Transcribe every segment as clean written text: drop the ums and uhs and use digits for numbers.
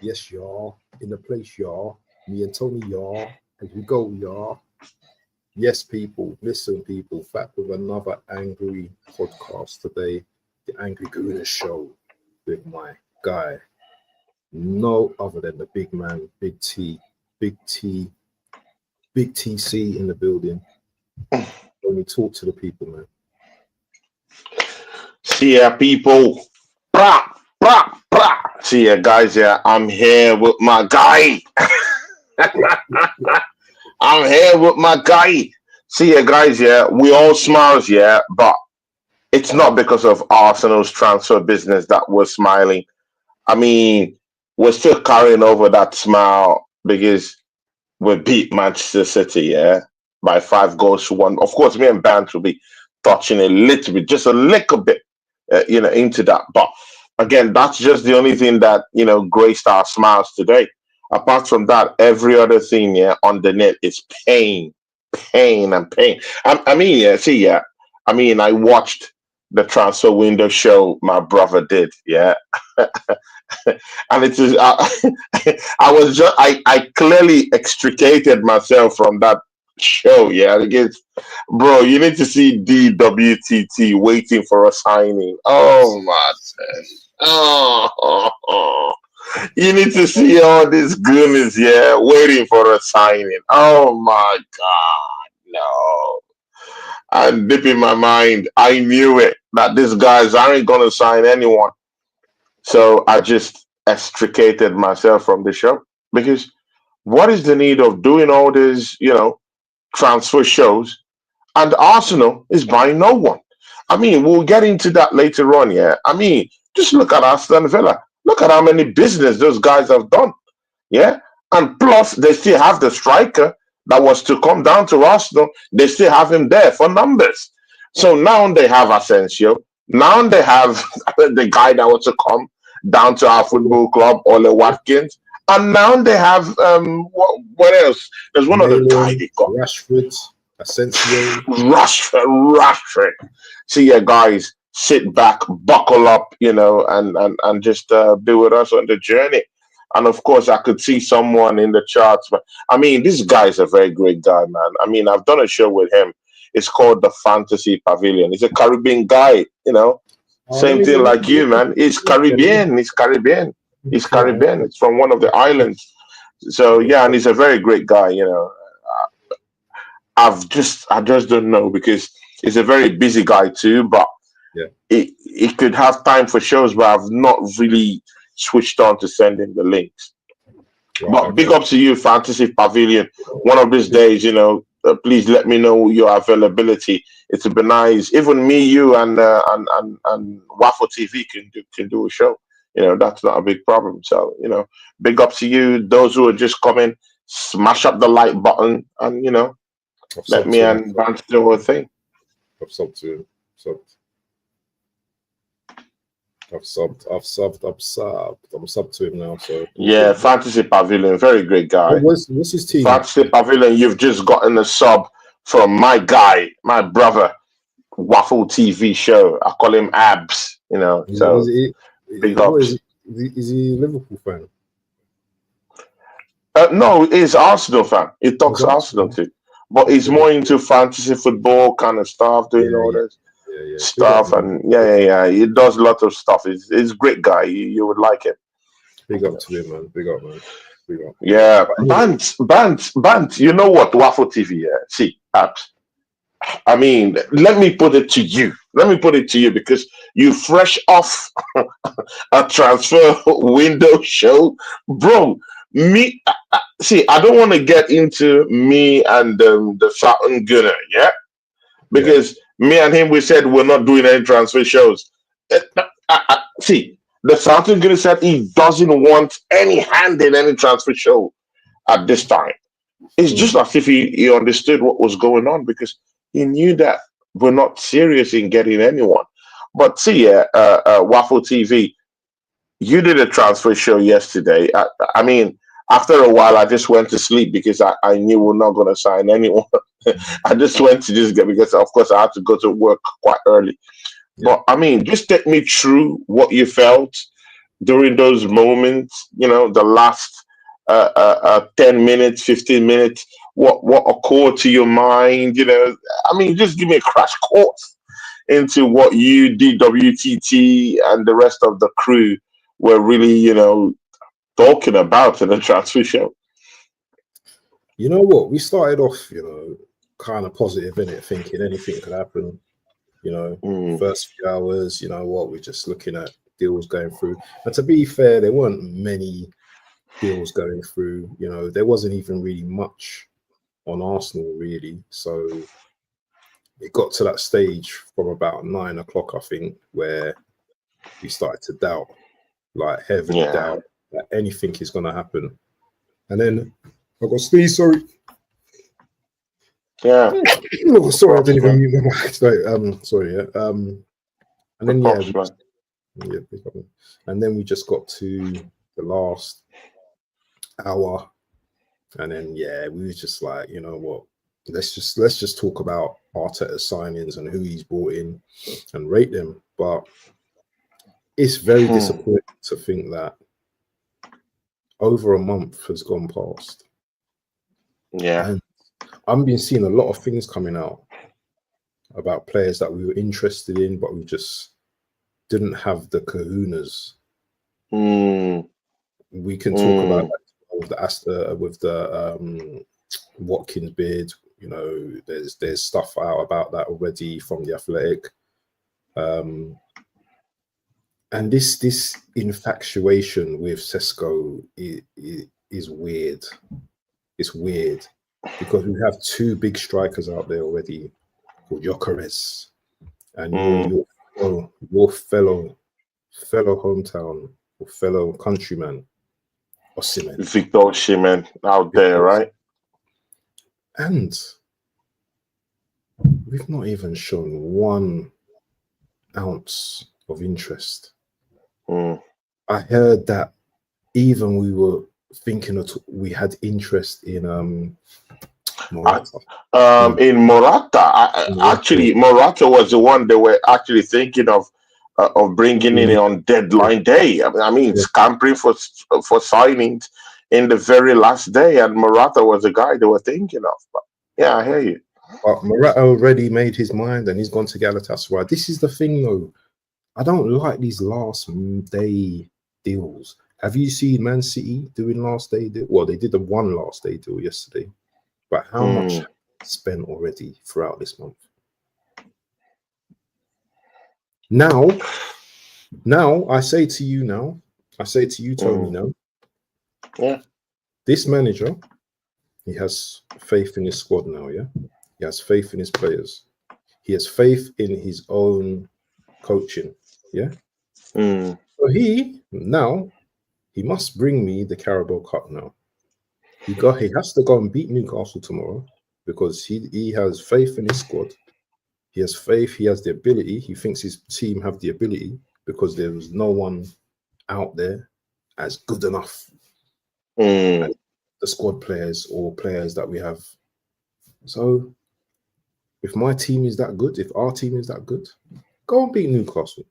Yes, y'all. In the place, y'all. Me and Tony, y'all. As we go, y'all. Yes, people. Listen, people. Back with another angry podcast today. The Angry Gooners Show with my guy. No other than the big man, Big T. Big T. Big TC in the building. Let me talk to the people, man. See ya, people. Brah, brah, brah. See ya, guys. Yeah, I'm here with my guy. I'm here with my guy. See ya, guys. Yeah, we all smiles. Yeah, but it's not because of Arsenal's transfer business that we're smiling. I mean, we're still carrying over that smile because we beat Manchester City. Yeah, by 5 goals to 1. Of course, me and Bant will be touching a little bit, just a little bit, into that. But again, that's just the only thing that graced our smiles today. Apart from that, every other thing, yeah, on the net is pain, pain, and pain. I mean, yeah, see, yeah, I mean, I watched the transfer window show my brother did, yeah, and it is. I was just, I clearly extricated myself from that show, yeah, because bro, you need to see DWTT waiting for a signing. Oh my, oh, you need to see all these goonies, yeah, waiting for a signing. Oh my god, no. I'm deep in my mind. I knew it that these guys aren't gonna sign anyone. So I just extricated myself from the show because what is the need of doing all these, transfer shows and Arsenal is buying no one? I mean, we'll get into that later on, yeah. I mean, just look at Aston Villa. Look at how many business those guys have done, yeah. And plus, they still have the striker that was to come down to Arsenal. They still have him there for numbers. So now they have Asensio. Now they have the guy that was to come down to our football club, Ole Watkins. And now they have what else? There's one other guy Malin, they got. Rashford, Asensio. Rashford. See ya, guys. Sit back, buckle up, and just be with us on the journey. And of course, I could see someone in the charts, but I mean, this guy is a very great guy, man. I mean, I've done a show with him. It's called the Fantasy Pavilion. He's a Caribbean guy, Oh, same thing like you, man. He's Caribbean. He's Caribbean. He's yeah, Caribbean. It's from one of the islands. So yeah, and he's a very great guy. I just don't know because he's a very busy guy too, but yeah. he could have time for shows, but I've not really switched on to send him the links. Right, But big okay. up to you, Fantasy Pavilion. One of these days, please let me know your availability. It would be nice. Even me, you, and Waffle TV can do a show. That's not a big problem. So big up to you. Those who are just coming, smash up the like button, and I've let subbed me to him. and Vance do a thing. I've subbed to him. Subbed. I've subbed. I'm subbed to him now, so all Yeah, good. Fantasy Pavilion, very great Oh, guy. what's his team? Fantasy Pavilion, you've just gotten a sub from my guy, my brother, Waffle TV show. I call him Abs, Is so he, big what is ups. it? Is he a Liverpool fan? No, he's Arsenal fan. He He's talks Arsenal Arsenal. too, but he's Okay. more into fantasy football kind of stuff, doing Yeah, all yeah, this yeah. Big up, stuff, man. and yeah, yeah, yeah. He does a lot of stuff. He's a great guy. You would like it. Big up to him, man. Big up, man. Big up, big up. Yeah, But anyway, Bant. You know what? Waffle TV. Yeah, see, Abs. I mean, let me put it to you. Let me put it to you because you fresh off a transfer window show, bro. Me, see, I don't want to get into me and the Southern Gunner, yeah, yeah. because me and him we said we're not doing any transfer shows. See, the Southern Gunner said he doesn't want any hand in any transfer show at this time. It's Mm. just as if he understood what was going on because he knew that we're not serious in getting anyone. But see, Waffle TV, you did a transfer show yesterday. I mean, after a while, I just went to sleep because I knew we're not going to sign anyone. I just went to just get because, of course, I had to go to work quite early. Yeah. But I mean, just take me through what you felt. during those moments, the last 10 minutes, 15 minutes, what occurred to your mind? I mean, just give me a crash course into what you, DWTT, and the rest of the crew were really, talking about in the transfer show. You know what? We started off, kind of positive in it, thinking anything could happen. First few hours, we're just looking at deals going through. And to be fair, there weren't many deals going through. There wasn't even really much on Arsenal, really. So it got to that stage from about 9 o'clock, I think, where we started to doubt, like heavily doubt that anything is going to happen. And then I got sneeze, sorry. Yeah. Oh, sorry, I didn't even mute my mic. Sorry, yeah. And then and then we just got to the last hour, and then we were just like, you know what? Let's just talk about Arteta's signings and who he's brought in and rate them. But it's very disappointing to think that over a month has gone past. Yeah. And I've been seeing a lot of things coming out about players that we were interested in, but we just didn't have the kahunas. We can talk about that with the Watkins bid. There's stuff out about that already from the Athletic. And this infatuation with Sesko is weird. It's weird because we have two big strikers out there already called Gyökeres and your fellow hometown or fellow countryman Osimhen. Victor Osimhen out there, right? And we've not even shown 1 ounce of interest. I heard that even we were thinking that we had interest in Morata. In Morata, actually, Morata was the one they were actually thinking of bringing in on deadline day. I mean, scampering for signings in the very last day, and Morata was the guy they were thinking of. But yeah, I hear you. But Morata already made his mind, and he's gone to Galatasaray. This is the thing, though. I don't like these last day deals. Have you seen Man City doing last day deal? Well, they did the one last day deal yesterday. But how much spent already throughout this month? Now, I say to you, Tony, now, this manager, he has faith in his squad now, yeah? He has faith in his players. He has faith in his own coaching, yeah? So he must bring me the Carabao Cup now. He has to go and beat Newcastle tomorrow because he has faith in his squad. He has faith. He has the ability. He thinks his team have the ability because there was no one out there as good enough as the squad players or players that we have. So if my team is that good, if our team is that good, go and beat Newcastle.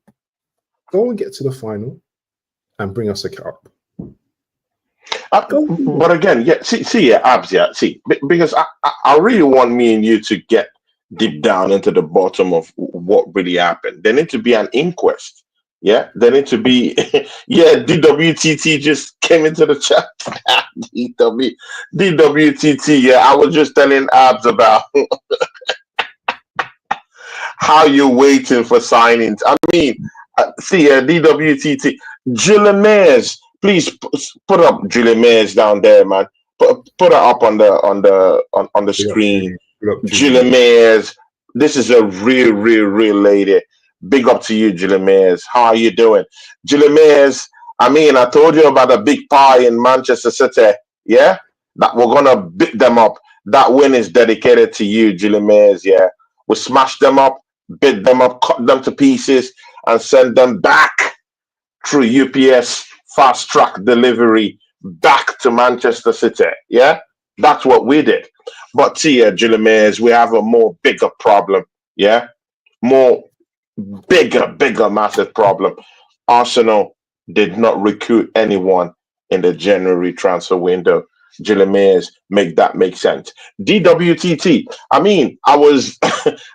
Go and get to the final and bring us a cup. But again, because I really want me and you to get deep down into the bottom of what really happened. There need to be an inquest. Yeah, there need to be. DWTT just came into the chat. DWTT. Yeah, I was just telling Abs about how you're waiting for signings. I mean, DWTT. Gilles, please put up Gilles down there, man. Put her up on the screen. Gilles, this is a real lady. Big up to you, Gilles. How are you doing, Gilles? I mean, I told you about a big pie in Manchester City. Yeah, that we're gonna beat them up. That win is dedicated to you, Gilles. Yeah, we smash them up, beat them up, cut them to pieces, and send them back through UPS fast track delivery back to Manchester City. Yeah, that's what we did. But see, Gilles, we have a bigger problem. Yeah, bigger, massive problem. Arsenal did not recruit anyone in the January transfer window. Gilles make that make sense. DWTT. I mean, I was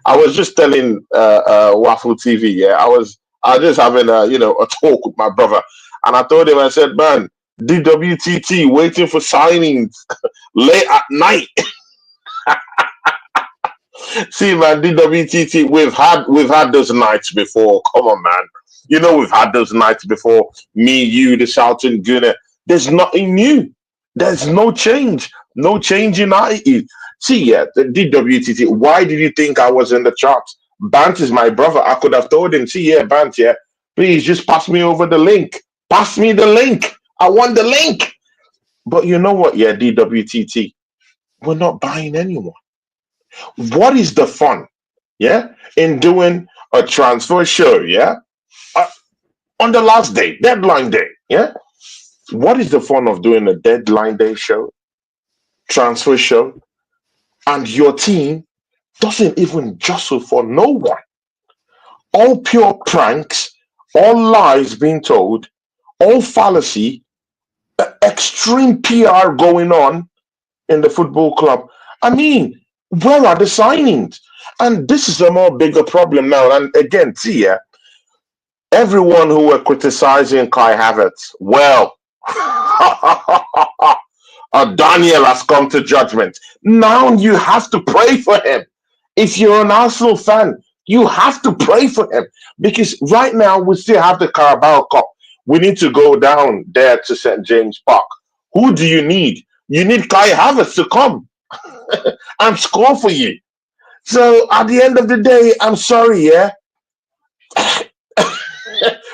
I was just telling Waffle TV. Yeah, I was just having a talk with my brother, and I told him, I said, man, DWTT waiting for signings late at night. See, man, DWTT, we've had those nights before. Come on, man. We've had those nights before. Me, you, the shouting Gooner. There's nothing new. There's no change. No change in IT. See, yeah, the DWTT. Why did you think I was in the charts? Bant is my brother. I could have told him, see, yeah, Bant, yeah, please just pass me over the link. Pass me the link. I want the link. But you know what, yeah, DWTT, we're not buying anyone. What is the fun, yeah, in doing a transfer show, yeah, uh, on the last day, deadline day, yeah? What is the fun of doing a deadline day show, transfer show, and your team doesn't even jostle for no one? All pure pranks, all lies being told, all fallacy, extreme PR going on in the football club. I mean, where are the signings? And this is a more bigger problem now. And again, see, yeah, everyone who were criticizing Kai Havertz, well, Daniel has come to judgment. Now you have to pray for him. If you're an Arsenal fan, you have to pray for him because right now we still have the Carabao Cup. We need to go down there to St. James Park. Who do you need? You need Kai Havertz to come and score for you. So at the end of the day, I'm sorry, yeah.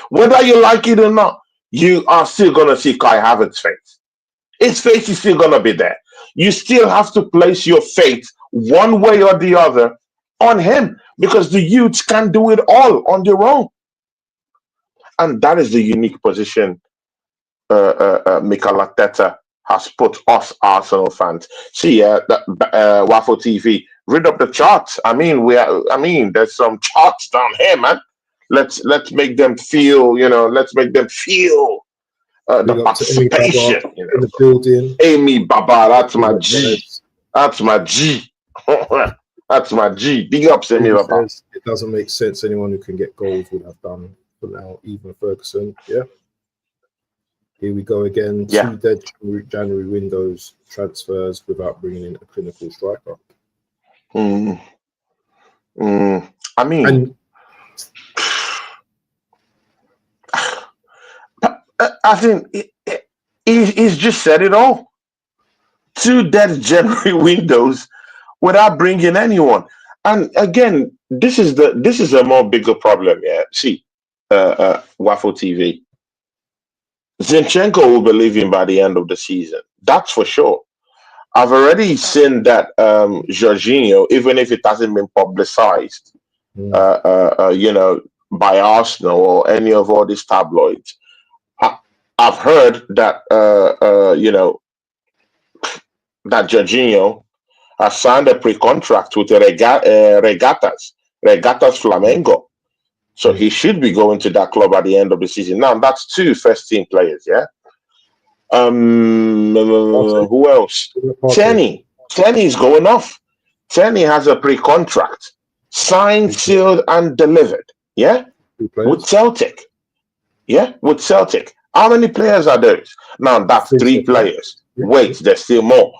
Whether you like it or not, you are still gonna see Kai Havertz's face. His face is still gonna be there. You still have to place your faith one way or the other on him because the youths can do it all on their own, and that is the unique position Mikel Arteta has put us Arsenal fans. See, Waffle TV, read up the charts. I mean, there's some charts down here, man. Let's make them feel, let's make them feel the Big up to Amy participation. Baba in the building. Amy Baba, that's my Big up, G. guys. That's my G. That's my G. Big up to Amy Who Baba. says it doesn't make sense. Anyone who can get goals would have done for now, even Ferguson. Yeah. Here we go again. Yeah. 2 dead January windows transfers without bringing in a clinical striker. I mean, And I think he's just said it all. 2 dead January windows without bringing anyone. And again, this is a more bigger problem. Yeah, see, Waffle TV. Zinchenko will be leaving by the end of the season. That's for sure. I've already seen that Jorginho, even if it hasn't been publicized, by Arsenal or any of all these tabloids. I've heard that that Jorginho has signed a pre-contract with Regatas Flamengo. So he should be going to that club at the end of the season. Now that's 2 first-team players, yeah. Who else? Tenny is going off. Tenny has a pre-contract, signed, sealed, and delivered. Yeah, with Celtic. Yeah, with Celtic. How many players are those? Now that's 3 players. Wait, there's still more.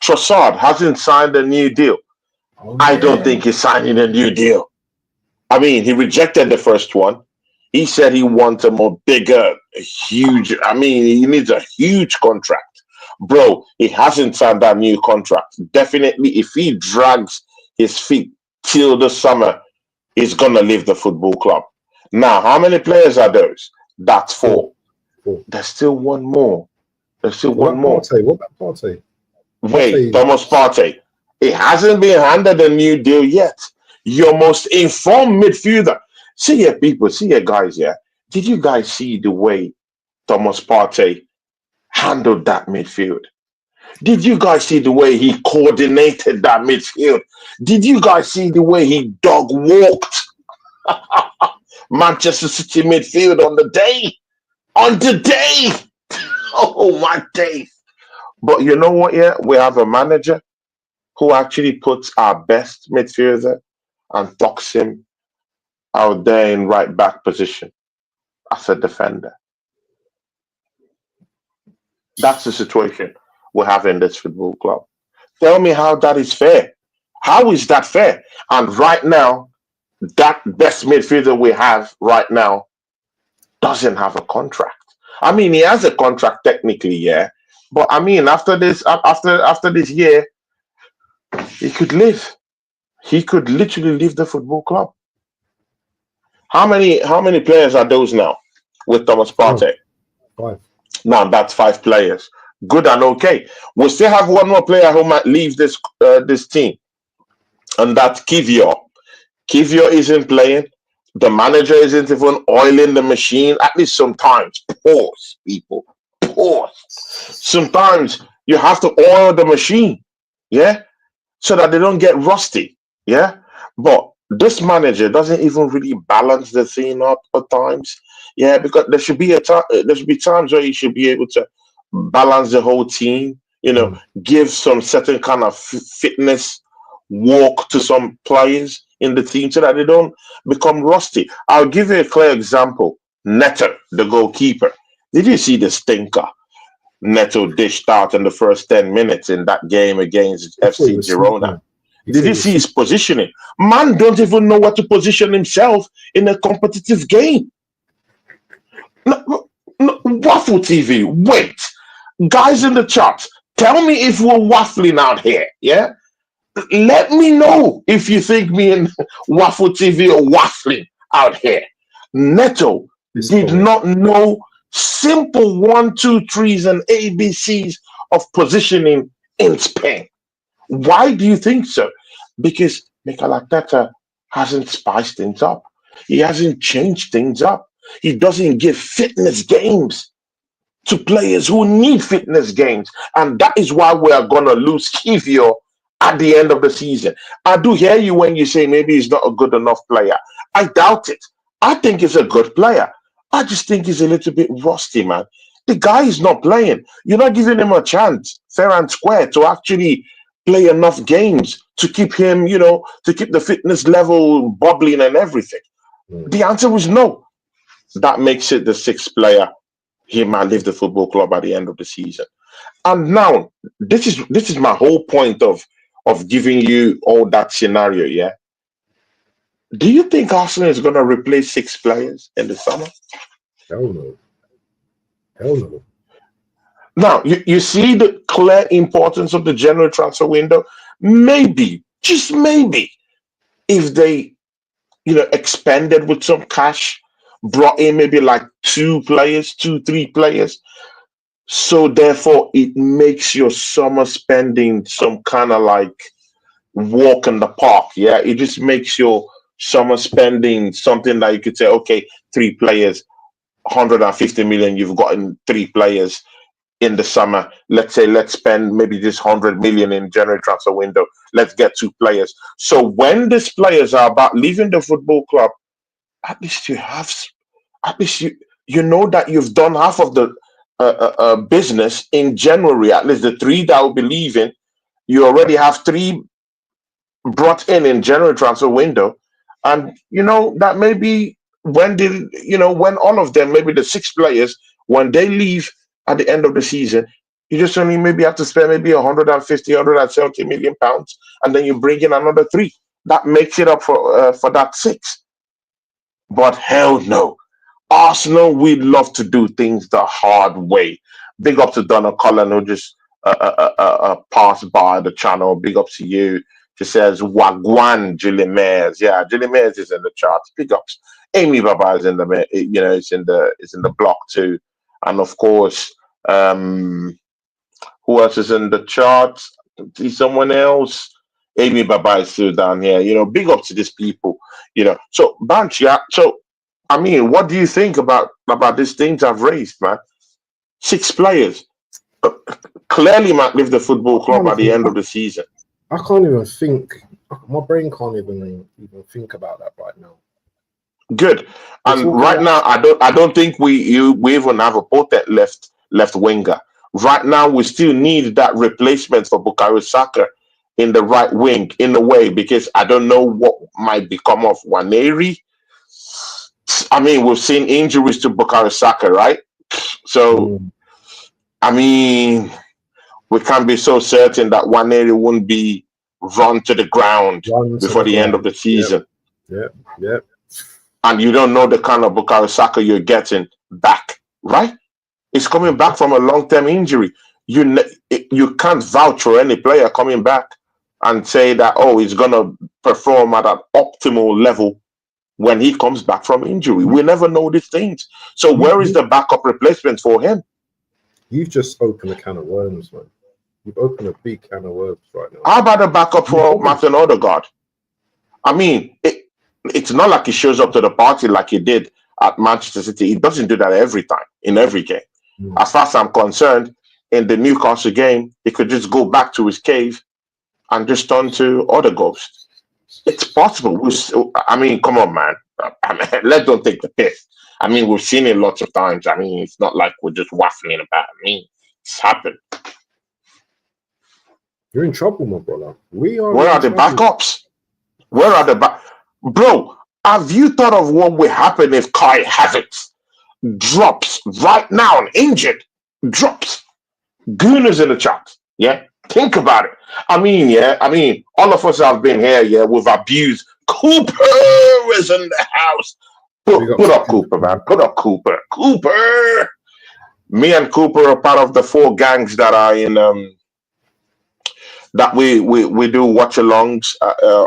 Trossard hasn't signed a new deal. I don't think he's signing a new deal. I mean, he rejected the first one. He said he wants a more bigger, huge. I mean, he needs a huge contract. Bro, he hasn't signed that new contract. Definitely, if he drags his feet till the summer, he's going to leave the football club. Now, how many players are those? That's 4. There's still one more. What about Partey? Wait, Thomas Partey. It hasn't been handed a new deal yet. Your most informed midfielder. See here, people. See here, guys. Yeah. Did you guys see the way Thomas Partey handled that midfield? Did you guys see the way he coordinated that midfield? Did you guys see the way he dog walked Manchester City midfield on the day. On the day. Oh my days. But you know what? Yeah, we have a manager who actually puts our best midfielder and tucks him out there in right back position as a defender. That's the situation we have in this football club. Tell me how that is fair. How is that fair? And right now, that best midfielder we have right now doesn't have a contract. I mean, he has a contract technically, yeah. But I mean, after this year, he could leave. He could literally leave the football club. How many players are those now with Thomas Five. Partey? Five. Now that's 5 players. Good and okay. We still have one more player who might leave this team, and that's Kivio. Kivio isn't playing. The manager isn't even oiling the machine. At least sometimes. Pause, people. Pause. Sometimes you have to oil the machine, yeah, so that they don't get rusty, yeah. But this manager doesn't even really balance the thing up at times, yeah, because there should be a time. There should be times where you should be able to balance the whole team. Mm. Give some certain kind of fitness walk to some players in the team so that they don't become rusty. I'll give you a clear example. Neto, the goalkeeper. Did you see the stinker Neto dished out in the first 10 minutes in that game against He thought he FC was Girona? sleeping. He Did thought he you was see his sleeping. positioning? Man don't even know what to position himself in a competitive game. No, Waffle TV, wait. Guys in the chat, tell me if we're waffling out here, yeah? Let me know if you think me and Waffle TV are waffling out here. Neto This did boy. not know simple one, two, threes and ABCs of positioning in Spain. Why do you think so? Because Mikel Arteta hasn't spiced things up. He hasn't changed things up. He doesn't give fitness games to players who need fitness games. And that is why we are going to lose Kivio at the end of the season. I do hear you when you say maybe he's not a good enough player. I doubt it. I think he's a good player. I just think he's a little bit rusty, man. The guy is not playing. You're not giving him a chance, fair and square, to actually play enough games to keep him, to keep the fitness level bubbling and everything. Mm. The answer was no. That makes it the sixth player. He might leave the football club at the end of the season. And now, this is my whole point of giving you all that scenario. Yeah. Do you think Arsenal is going to replace 6 players in the summer? Hell no. Hell no. Now, you see the clear importance of the January transfer window. Maybe, just maybe, if they, expanded with some cash, brought in maybe like 2 players, 3 players. So therefore, it makes your summer spending some kind of like walk in the park. Yeah, it just makes your summer spending something that you could say, okay, 3 players, 150 million. You've gotten 3 players in the summer. Let's say let's spend maybe this 100 million in January transfer window. Let's get 2 players. So when these players are about leaving the football club, at least you have, at least you know that you've done half of the business in January. At least the 3 that will be leaving, you already have 3 brought in January transfer window, and that maybe when all of them, maybe the 6 players, when they leave at the end of the season, you just only maybe have to spend maybe 150, 170 million pounds, and then you bring in another 3. That makes it up for that 6. But hell no. Arsenal, we love to do things the hard way. Big up to Donna Cullen, who just passed by the channel. Big up to you. She says, Wagwan Julie Mayers. Yeah, Julie Mayers is in the charts. Big ups. Amy Baba is in the, it's in the block too. And of course, who else is in the charts? See someone else. Amy Baba is still down here. Big up to these people. So Banch, yeah. So I mean, what do you think about these things I've raised, man? 6 players clearly might leave the football club at the end of the season. I can't even think. My brain can't even think about that right now. Good. We're And talking right about now, I don't think we even have a potent left winger. Right now, we still need that replacement for Bukayo Saka in the right wing in a way, because I don't know what might become of Waneri. I mean, we've seen injuries to Bukayo Saka, right? So mm, I mean, we can't be so certain that Waneri won't be run to the ground run to before the the end of ground. the Yep, season. yep, yep. And you don't know the kind of Bukayo Saka you're getting back, right? He's coming back from a long-term injury. You can't vouch for any player coming back and say that, oh, he's gonna perform at an optimal level when he comes back from injury. You, We never know these things. So you, where is you, the backup replacement for him? you've just opened a can of worms, man. You've opened a big can of worms right now. How about the backup You for haven't. Martin Odegaard? I mean, it's not like he shows up to the party like he did at Manchester City. He doesn't do that every time, in every game. Mm. As far as I'm concerned, in the Newcastle game, he could just go back to his cave and just turn to other ghosts. It's possible. I mean, come on, man. I mean, let's don't take the piss. I mean, we've seen it lots of times. I mean, it's not like we're just waffling about it. I mean, it's happened. You're in trouble, my brother. We are Where in are the trouble. backups? Where are the bro? Have you thought of what would happen if Kai Havertz drops right now and injured? Drops. Gooners in the chat. Yeah. Think about it. I mean, yeah. I mean, all of us have been here. Yeah. We've abused. Cooper is in the house. Big up Put to up Cooper, Cooper. man. Put up Cooper. Cooper. Me and Cooper are part of the four gangs that are in that we do watch alongs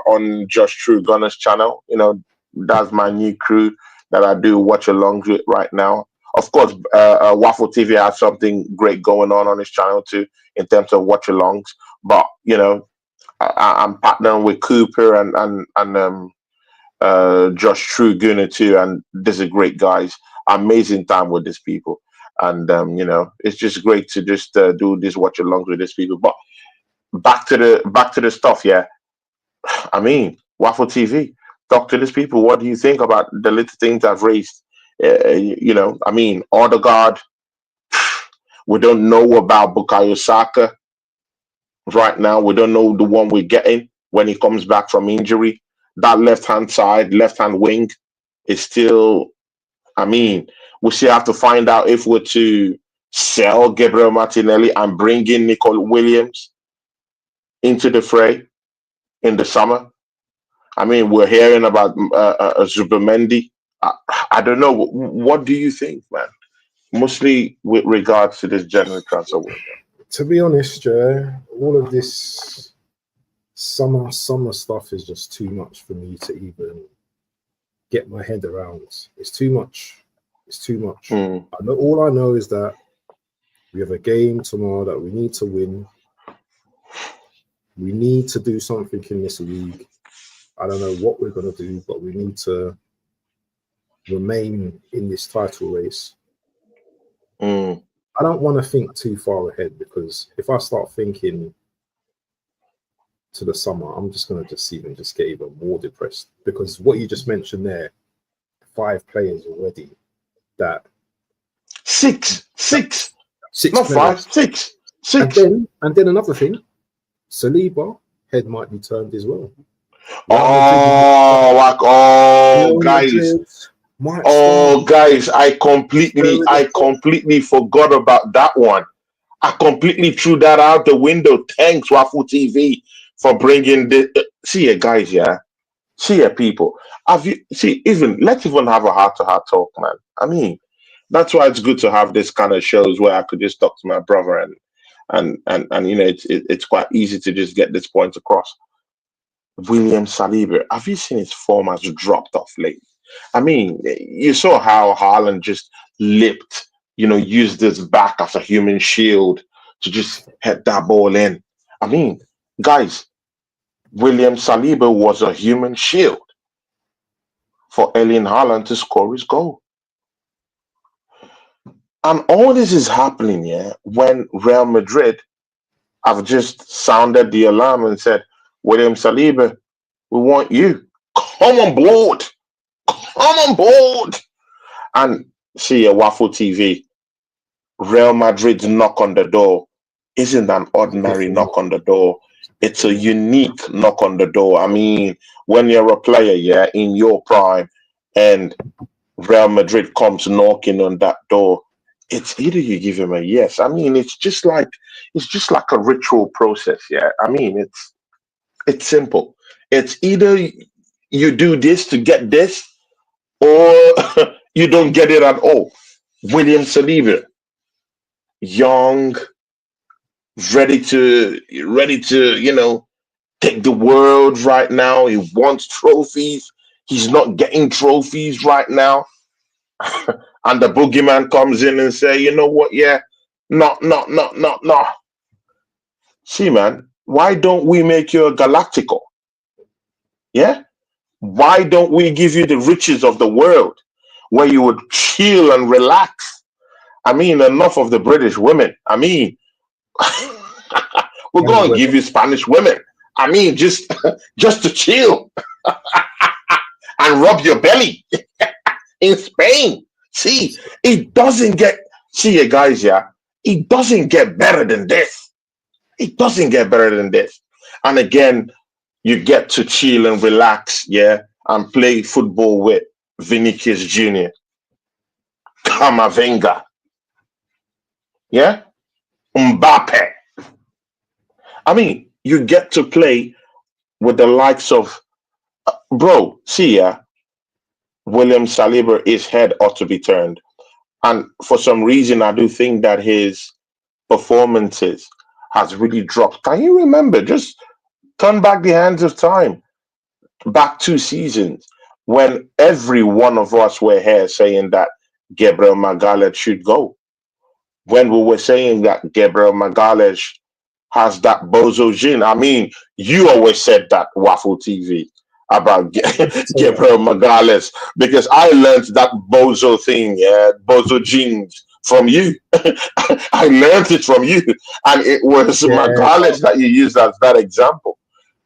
on Josh True Gunners channel. You know, that's my new crew that I do watch alongs with right now. Of course, Waffle TV has something great going on his channel too in terms of watch alongs. But you know, I'm partnering with Cooper and Josh True Gunner too, and this is great guys. Amazing time with these people, and you know, it's just great to just do this watch alongs with these people. But back to the stuff, yeah. I mean, Waffle TV, talk to these people. What do you think about the little things I've raised? You know, I mean, Odegaard. We don't know about Bukayo Saka right now. We don't know the one we're getting when he comes back from injury. That left hand side, left hand wing is still. I mean, we still have to find out if we're to sell Gabriel Martinelli and bring in Nicole Williams into the fray in the summer. I mean, we're hearing about Zubimendi. I don't know. What do you think, man? Mostly with regards to this January transfer window. To be honest, yeah, all of this summer stuff is just too much for me to even get my head around. It's too much. It's too much. Mm. All I know is that we have a game tomorrow that we need to win. We need to do something in this league. I don't know what we're going to do, but we need to remain in this title race. Mm. I don't want to think too far ahead, because if I start thinking to the summer, I'm just going to just get even more depressed, because what you just mentioned there, 5 players already that Six, not players. 5, 6. And then another thing, Saliba head might be turned as well. Oh, Real guys. Madrid might Oh, start guys, I stirring the pot. completely forgot about that one. I completely threw that out the window. Thanks, Waffle TV, for bringing the. See ya, guys. Yeah, see ya, people. Have you see? Even let's even have a heart-to-heart talk, man. I mean, that's why it's good to have this kind of shows where I could just talk to my brother and you know, it's quite easy to just get this point across. William Saliba, have you seen his form has dropped off late? I mean, you saw how Haaland just lipped, you know, used his back as a human shield to just head that ball in. I mean, guys, William Saliba was a human shield for Erling Haaland to score his goal. And all this is happening, yeah, when Real Madrid have just sounded the alarm and said, William Saliba, we want you. Come on board. I'm on board. And see a Waffle TV, Real Madrid's knock on the door isn't an ordinary Different. knock on the door. It's a unique knock on the door. I mean, when you're a player, yeah, in your prime, and Real Madrid comes knocking on that door, it's either you give him a yes. I mean, it's just like a ritual process, yeah. I mean, it's simple. It's either you do this to get this, or you don't get it at all. William Saliba, young, ready to take the world right now. He wants trophies. He's not getting trophies right now. And the boogeyman comes in and say, you know what? Yeah, no. See, man, why don't we make you a Galactico? Yeah? Why don't we give you the riches of the world where you would chill and relax? I mean, enough of the British women. I mean, we're And going to weather. give you Spanish women. I mean, just just to chill and rub your belly in Spain. See, it doesn't get, see you guys, yeah, it doesn't get better than this. It doesn't get better than this. And again, you get to chill and relax, yeah, and play football with Vinicius Jr., Camavinga, yeah, Mbappe. I mean, you get to play with the likes of, bro, see, yeah, William Saliba, his head ought to be turned. And for some reason, I do think that his performances has really dropped. Can you remember? Just turn back the hands of time, back 2 seasons, when every one of us were here saying that Gabriel Magalhaes should go. When we were saying that Gabriel Magalhaes has that bozo gene. I mean, you always said that, Waffle TV, about So Gabriel Magalhaes, because I learned that bozo thing, yeah, bozo genes from you. I learned it from you, and it was yeah, but Magalhaes that you used as that example.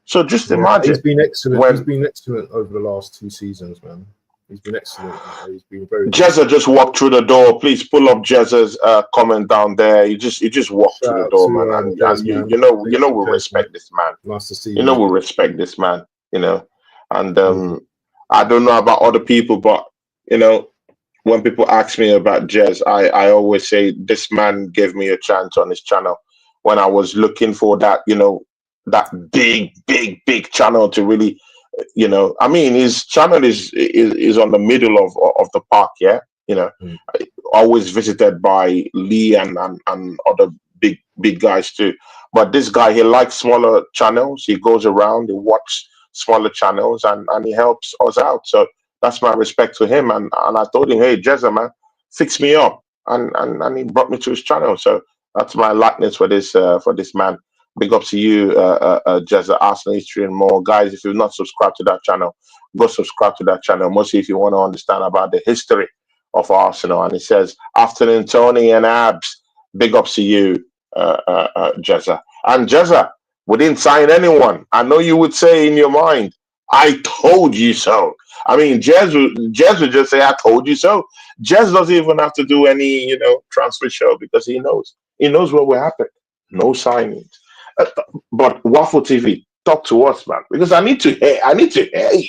So just yeah, but he's imagine been excellent. He's when been excellent over the last 2 seasons, man. He's been excellent. He's been very good. Jezza just walked through the door. Please pull up Jezza's comment down there. You just walked Shout through the out door, man, to and Jazz, you man. you know Thank you know you, we Jazz, man. respect this man. Nice to see You you, know we man. respect this man. And Mm. I don't know about other people, but when people ask me about Jez, I always say this man gave me a chance on his channel when I was looking for that that big channel to really I mean, his channel is on the middle of the park, yeah. You know, Mm. always visited by Lee and other big guys too. But this guy, he likes smaller channels. He goes around, he watches smaller channels, and he helps us out. So that's my respect to him. And I told him, hey, Jezza, man, fix me up, and he brought me to his channel. So that's my likeness for this man. Big up to you, Jezza, Arsenal History and more. Guys, if you've not subscribed to that channel, go subscribe to that channel. Mostly if you want to understand about the history of Arsenal. And it says, afternoon, Tony and Abs. Big ups to you, Jezza. And Jezza, we didn't sign anyone. I know you would say in your mind, I told you so. I mean, Jez would just say, I told you so. Jez doesn't even have to do any, transfer show because he knows. He knows what will happen. No signings. Uh, but Waffle TV, talk to us, man, because I need to hear. I need to hear you.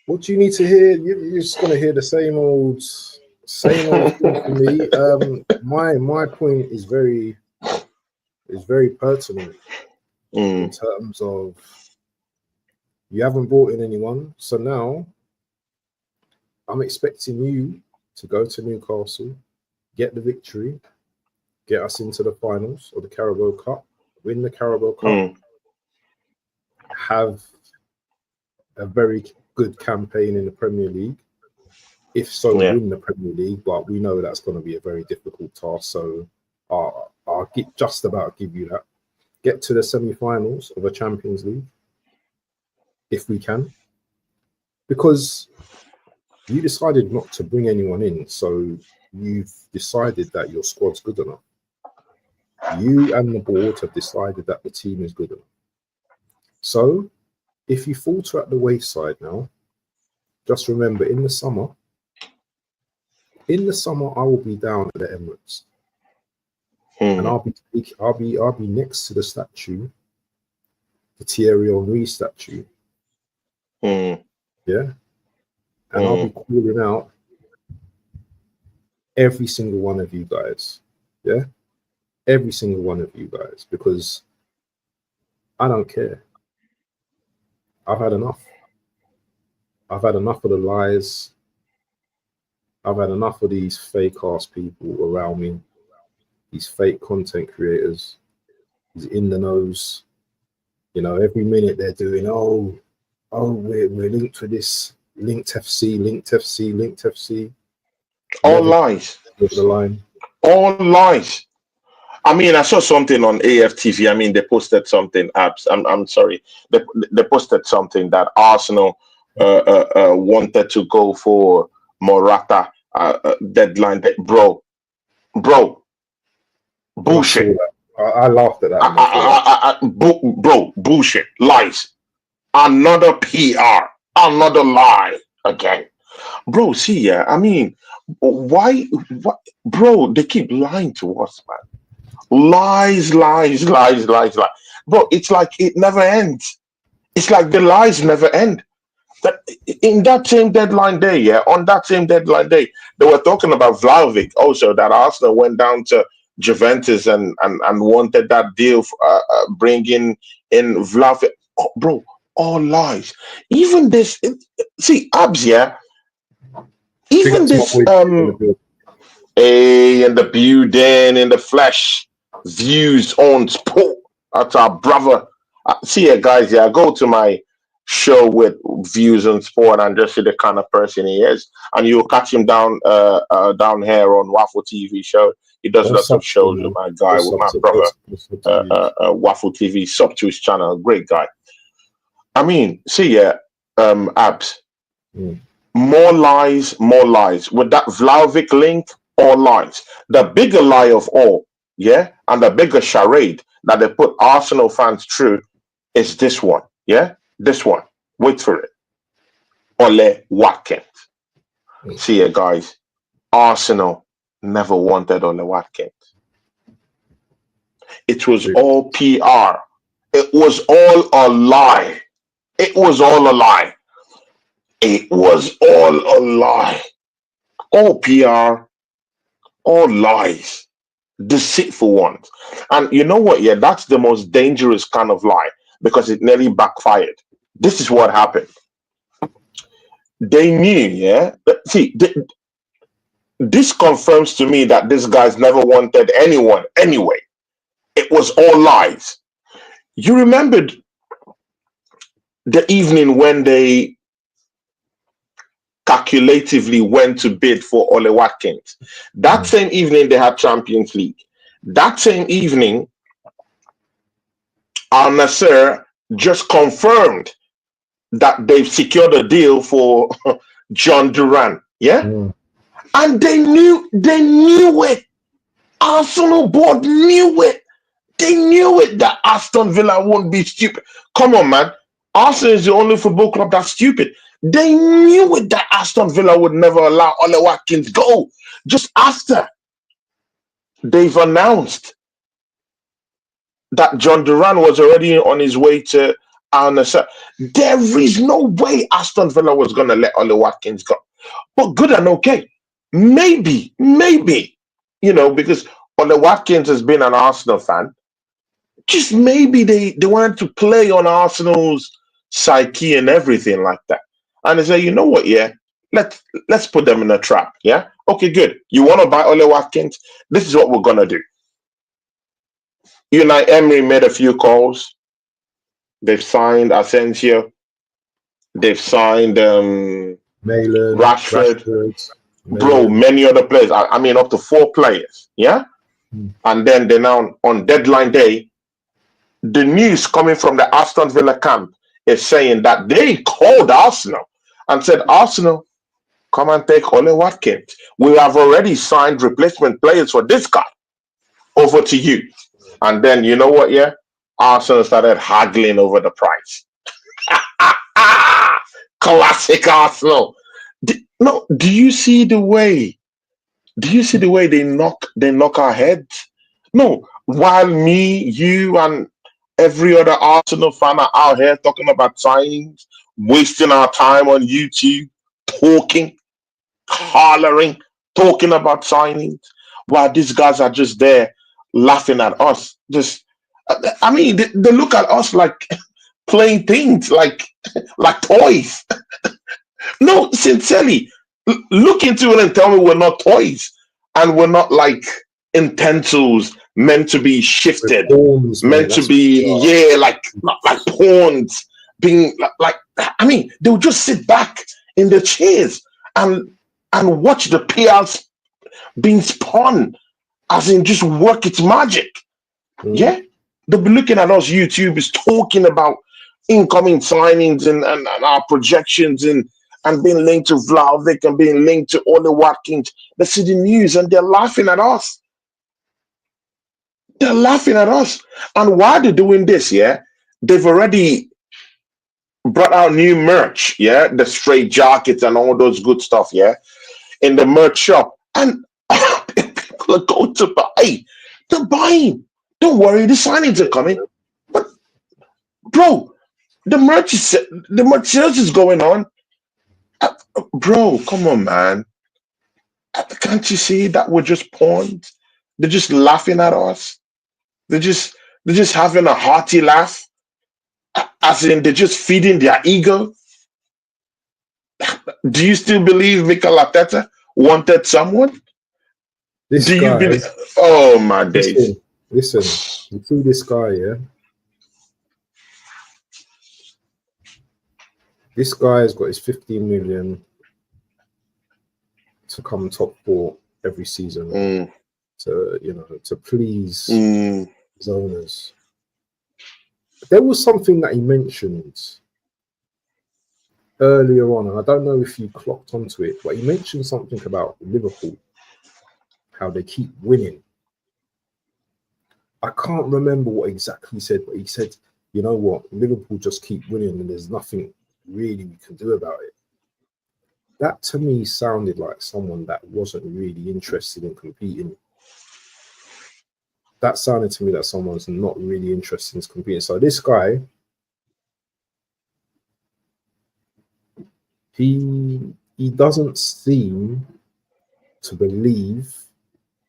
What do you need to hear? You're just gonna hear the same old thing for me. My point is very pertinent in Mm, terms of you haven't brought in anyone, so now I'm expecting you to go to Newcastle, get the victory, get us into the finals of the Carabao Cup, win the Carabao Cup, mm, have a very good campaign in the Premier League. If so, yeah. win the Premier League, but we know that's going to be a very difficult task. So I'll just about give you that. Get to the semi-finals of a Champions League, if we can, because you decided not to bring anyone in. So you've decided that your squad's good enough. You and the board have decided that the team is good enough. So if you falter at the wayside now, just remember, in the summer, I will be down at the Emirates, and I'll be next to the statue, the Thierry Henry statue. Yeah, and I'll be calling out every single one of you guys. Yeah, every single one of you guys, because I don't care. I've had enough. I've had enough of the lies. I've had enough of these fake ass people around me, these fake content creators, these in the nose. You know, every minute they're doing, we're linked to this, linked FC. All lies. Over the line. All lies. I mean, I saw something on AFTV. I mean, they posted something. I'm sorry. They posted something that Arsenal wanted to go for Morata deadline. Bro, bullshit. I laughed at that. Bro, bullshit, lies. Another PR, another lie again. Bro, see, yeah, I mean, why, bro, they keep lying to us, man. Lies. Bro, it's like it never ends. It's like the lies never end. That in that same deadline day, on that same deadline day, they were talking about Vlahovic also, that Arsenal went down to Juventus and wanted that deal, bringing in Vlahovic. Oh, bro, all lies. Even this, see, Abs, even this, in the building, in the flesh, views on sport. That's our brother. See ya, guys. Go to my show with views on sport and just see the kind of person he is, and you'll catch him down here on Waffle TV show. He does lots of shows with my guy, with my brother, Waffle TV. Sub to his channel, great guy. I mean, see ya, Abs. More lies. With that Vlahovic link, all lies. The bigger lie of all, and the bigger charade that they put Arsenal fans through is this one, this one. Wait for it. Ole Watkins. See ya, guys. Arsenal never wanted Ole Watkins. It was all PR. It was all a lie. It was all a lie. All PR, all lies, deceitful ones. And you know what? That's the most dangerous kind of lie, because it nearly backfired. This is what happened. They knew, See, this confirms to me that this guy's never wanted anyone anyway. It was all lies. You remembered the evening when they calculatively went to bid for Ole Watkins. That same evening they had Champions League. That same evening, Al Nassr just confirmed that they've secured a deal for John Duran. And they knew it. Arsenal board knew it. They knew it that Aston Villa won't be stupid. Come on, man. Arsenal is the only football club that's stupid. They knew it that Aston Villa would never allow Ole Watkins go. Just after they've announced that John Duran was already on his way to Al Nassr, there is no way Aston Villa was going to let Ole Watkins go. But good and okay. Maybe, because Ole Watkins has been an Arsenal fan. Just maybe they wanted to play on Arsenal's psyche and everything like that. And they say, you know what, let's put them in a trap, Okay, good. You want to buy Ole Watkins? This is what we're going to do. Unai Emery made a few calls. They've signed Asensio. They've signed Malin, Rashford. Bro, many other players. I mean, up to 4 players, And then they now, on deadline day, the news coming from the Aston Villa camp is saying that they called Arsenal and said, Arsenal, come and take Ole Watkins. We have already signed replacement players for this guy. Over to you. And then, you know what, Arsenal started haggling over the price. Classic Arsenal. No, do you see the way? Do you see the way they knock our heads? No, while me, you, and every other Arsenal fan are out here talking about signings, wasting our time on YouTube, talking, hollering, talking about signings, while these guys are just there laughing at us. I mean, they look at us like playing things, like toys. No, sincerely, look into it and tell me we're not toys and we're not like utensils meant to be With shifted, horns, mate. meant to That's what be, we are. yeah, like pawns, being I mean, they'll just sit back in their chairs and watch the PRs being spun, as in just work its magic. Mm. Yeah, they'll be looking at us. YouTube is talking about incoming signings and our projections and being linked to Vlahovic and being linked to Ole Watkins. They see the news and they're laughing at us. They're laughing at us. And why they're doing this, yeah, they've already brought out new merch, yeah, the straight jackets and all those good stuff, yeah, in the merch shop. And people are going to buy. They're buying. Don't worry, the signings are coming. But bro, the merch sales is going on. Bro, come on, man. Can't you see that we're just pawns? They're just laughing at us. They're just having a hearty laugh, as in they're just feeding their ego. Do you still believe Mikel Arteta wanted someone? This Do you guy, believe? Oh my days! listen. You see this guy, yeah? This guy has got his 15 million to come top four every season, Mm, to please mm, his owners. There was something that he mentioned earlier on, and I don't know if you clocked onto it, but he mentioned something about Liverpool, how they keep winning. I can't remember what exactly he said, but he said, you know what, Liverpool just keep winning and there's nothing really we can do about it. That to me sounded like someone that wasn't really interested in competing. That sounded to me that someone's not really interested in competing. So this guy, he doesn't seem to believe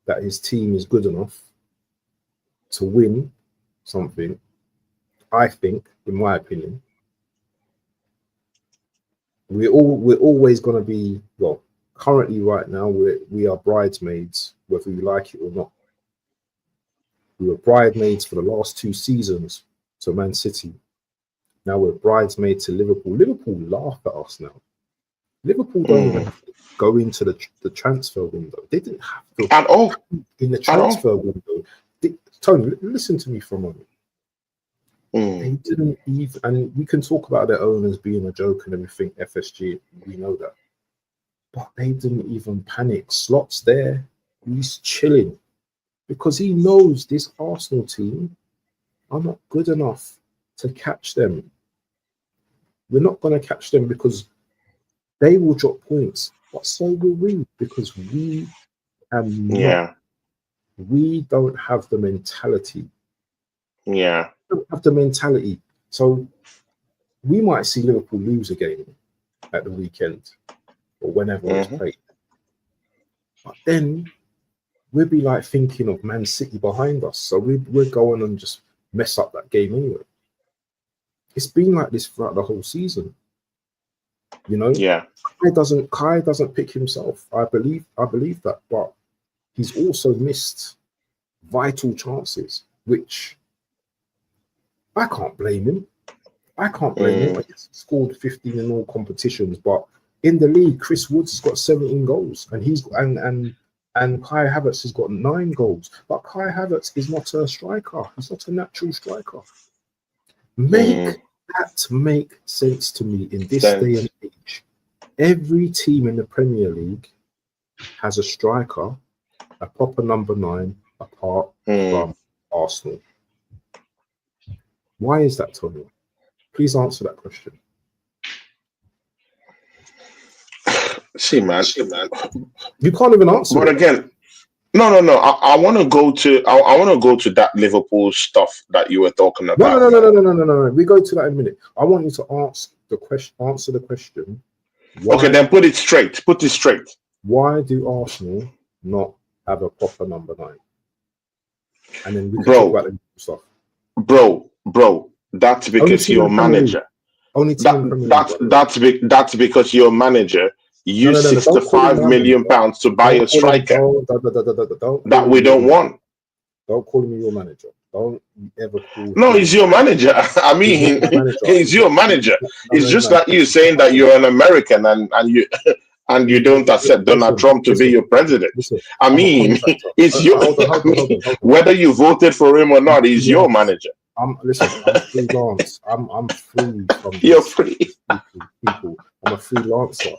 that his team is good enough to win something. I think, in my opinion, we're always going to be, well, currently right now we are bridesmaids whether we like it or not. We were bridesmaids for the last 2 seasons to Man City. Now we're bridesmaids to Liverpool. Liverpool laugh at us now. Liverpool don't even mm. have to go into the transfer window. They didn't have to At all. in the At all. transfer window. Tony, listen to me for a moment. They Mm, didn't even, and we can talk about their owners being a joke and everything. FSG, we know that, but they didn't even panic. Slot's there, he's chilling because he knows this Arsenal team are not good enough to catch them. We're not going to catch them because they will drop points, but so will we because we yeah. don't have the mentality. Yeah. We don't have the mentality. So we might see Liverpool lose a game at the weekend or whenever it's Mm-hmm. played. But then we'll be like thinking of Man City behind us. So we're going and just mess up that game anyway. It's been like this throughout the whole season. You know, Yeah. Kai doesn't pick himself. I believe that, but he's also missed vital chances, which I can't blame him. I can't blame him. Mm, He scored 15 in all competitions, but in the league, Chris Woods has got 17 goals, and Kai Havertz has got 9 goals. But Kai Havertz is not a striker. He's not a natural striker. Make mm. that make sense to me in this day and Sense. age. Every team in the Premier League has a striker, a proper number 9, apart from Arsenal. Why is that, Tony? Please answer that question. See, man. You can't even answer But it. again, no. I want to go to. I want to go to that Liverpool stuff that you were talking No, no, about. no, no, no, no, no, no, no, no. We go to that in a minute. I want you to answer the question. Okay, Why? then put it straight. Put it straight, Why do Arsenal not have a proper number 9? And then we can talk bro, about the stuff. bro. That's Only because team in your the Premier League. manager. Only team That in the Premier League, by the way. that's because your manager No, no, used no, no. Don't call him £65 my million manager. pounds to buy Don't a call him. striker Don't call that him we your don't manager. want. Don't call me your manager. Don't ever call No, him. he's your manager. I He's not mean, my manager. he's your manager. No, It's no, just no. like you saying that you're an American and you and you don't accept Donald Listen, Trump to be your president. listen. I I'm a mean, contractor. it's your. Hold on, I hold on, hold mean, on, hold on. whether you voted for him or I'm not, he's your freelance. manager. Listen. I'm freelance. I'm free from You're these free. people. I'm a freelancer.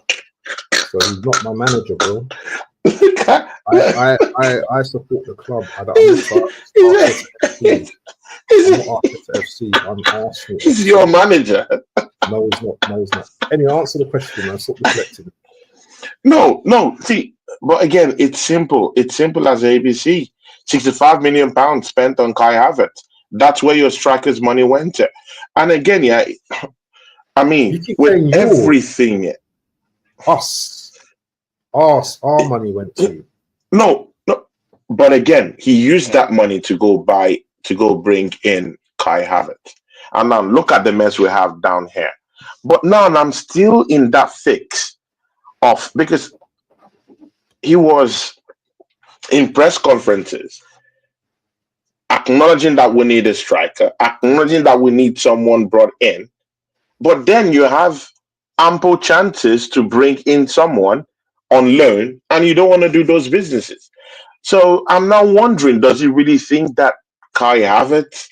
So he's not my manager, bro. I support the club. I'm not Arteta FC. I'm not Arteta FC. I'm Arsenal He's FC. your manager. No, he's not. No, he's not. Anyway, answer the question, man. Stop reflecting. No. See, but again, it's simple. It's simple as ABC. £65 million spent on Kai Havertz. That's where your striker's money went to. And again, yeah, I You mean, keep with saying everything, us, our money went to. no. But again, he used that money to go bring in Kai Havertz. And now look at the mess we have down here. But now I'm still in that fix of because he was in press conferences acknowledging that we need a striker, acknowledging that we need someone brought in. But then you have ample chances to bring in someone on loan, and you don't want to do those businesses. So I'm now wondering, does he really think that Kai Havertz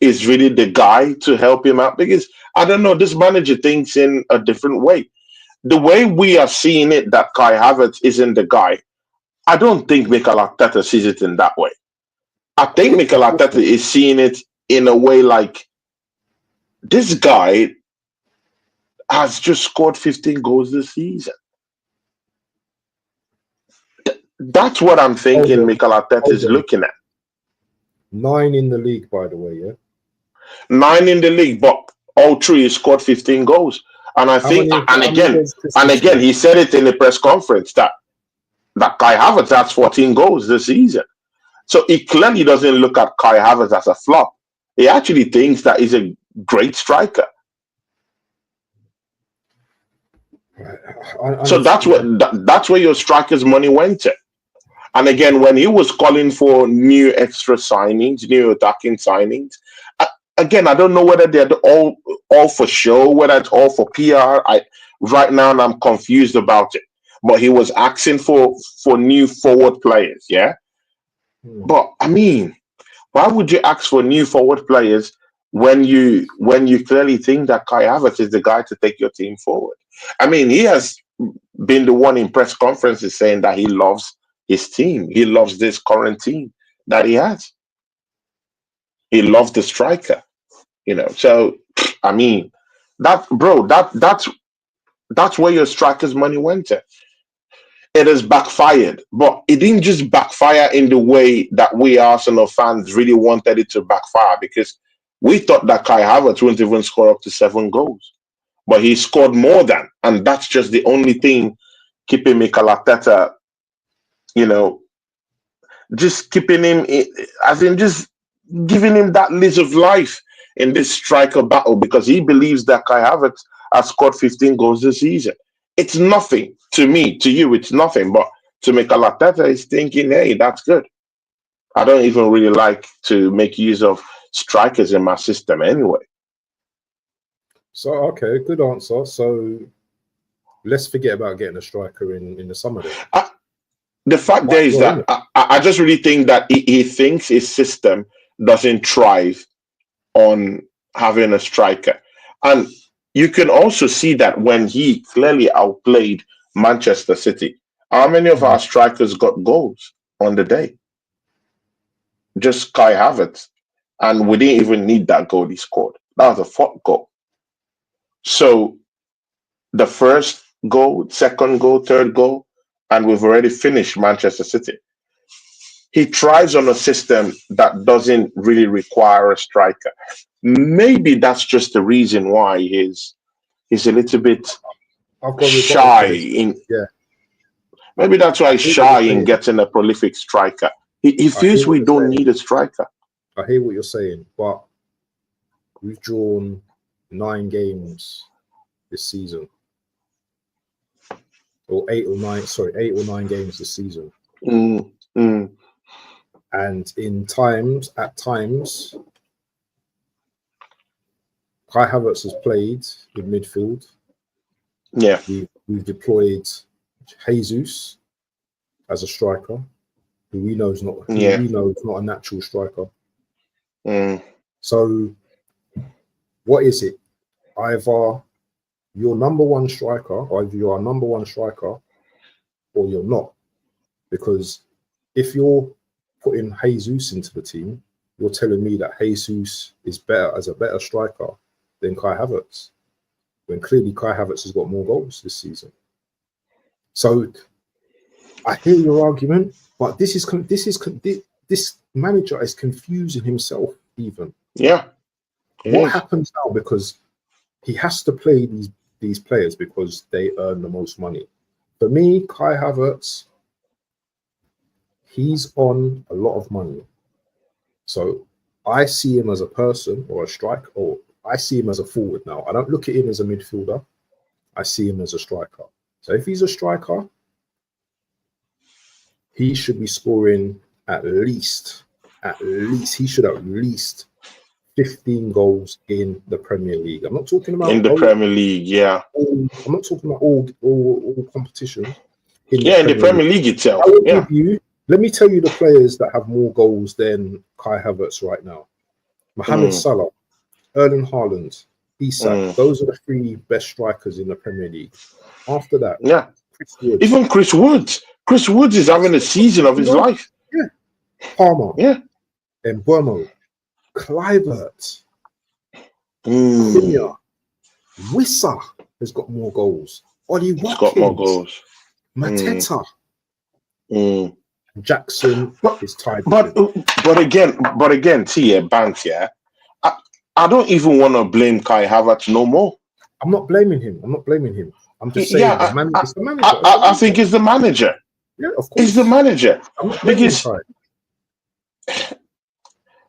is really the guy to help him out? Because I don't know, this manager thinks in a different way. The way we are seeing it, that Kai Havertz isn't the guy, I don't think Mikel Arteta sees it in that way. I think Mikel Of course Arteta not. is seeing it in a way like this guy has just scored 15 goals this season. That's what I'm Hold thinking on, Mikel Arteta hold is on. looking at. 9 in the league, by the way. Yeah. 9 in the league, but all three he scored 15 goals. And I How think, many? How many goals and Christensen again, scored? he said it in the press conference that Kai Havertz has 14 goals this season. So he clearly doesn't look at Kai Havertz as a flop. He actually thinks that he's a great striker. So that's where your striker's money went to. And again, when he was calling for new extra signings, new attacking signings, again, I don't know whether they're all for show, whether it's all for PR. Right now I'm confused about it. But he was asking for new forward players, yeah. But I mean, why would you ask for new forward players when you clearly think that Kai Havertz is the guy to take your team forward? I mean, he has been the one in press conferences saying that he loves his team. He loves this current team that he has. He loves the striker, So I mean, that's where your striker's money went to. It has backfired, but it didn't just backfire in the way that we Arsenal fans really wanted it to backfire, because we thought that Kai Havertz wouldn't even score up to 7 goals, but he scored more than, and that's just the only thing keeping Mikel Arteta, just keeping him, as in just giving him that lease of life in this striker battle, because he believes that Kai Havertz has scored 15 goals this season. It's nothing to me, to you, it's nothing, but to Mikel Arteta is thinking, hey, that's good. I don't even really like to make use of strikers in my system anyway. So okay, good answer. So let's forget about getting a striker in the summer then. The fact there is that I just really think that he thinks his system doesn't thrive on having a striker. And you can also see that when he clearly outplayed Manchester City. How many of our strikers got goals on the day? Just Kai Havertz. And we didn't even need that goal he scored. That was a fourth goal. So the first goal, second goal, third goal, and we've already finished Manchester City. He thrives on a system that doesn't really require a striker. Maybe that's just the reason why he's a little bit I've got a rebuttal shy to this. in. Yeah, Maybe that's why I he's hear what shy you're in saying. getting a prolific striker. He I hear feels what we you're don't saying. need a striker. I hear what you're saying, but we've drawn 9 games this season, or 8 or 9 games this season. Mm, mm, And at times, Kai Havertz has played in midfield. yeah, We've deployed Jesus as a striker, who we know is not a natural striker. mm, So what is it? Either you're number one striker, or either you're a number one striker, or you're not. Because if you're putting Jesus into the team, you're telling me that Jesus is better as a better striker than Kai Havertz, when clearly Kai Havertz has got more goals this season. So I hear your argument, but this manager is confusing himself even. yeah. What happens now? Because he has to play these players because they earn the most money. For me, Kai Havertz, he's on a lot of money. So I see him as a person or a striker, or I see him as a forward now. I don't look at him as a midfielder. I see him as a striker. So if he's a striker, he should be scoring at least he should at least 15 goals in the Premier League. I'm not talking about In the Premier League, yeah. I'm not talking about all competitions. In the Premier League itself. I will give you. Let me tell you the players that have more goals than Kai Havertz right now: Mohamed Salah, Erling Haaland, Isak. Those are the 3 best strikers in the Premier League. After that, yeah, Chris Wood. Even Chris Woods. Chris Woods is having a season of his life. Yeah, Palmer. Yeah, and Buemo, Kluivert, Cunha, Wissa has got more goals. Ollie Watkins, got more goals. Mateta, Jackson is tied. But again, see, Banks, yeah. I don't even want to blame Kai Havertz no more. I'm not blaming him. I'm just saying it's the manager. I think it's the manager. Yeah, of course. It's the manager. I'm not blaming Kai.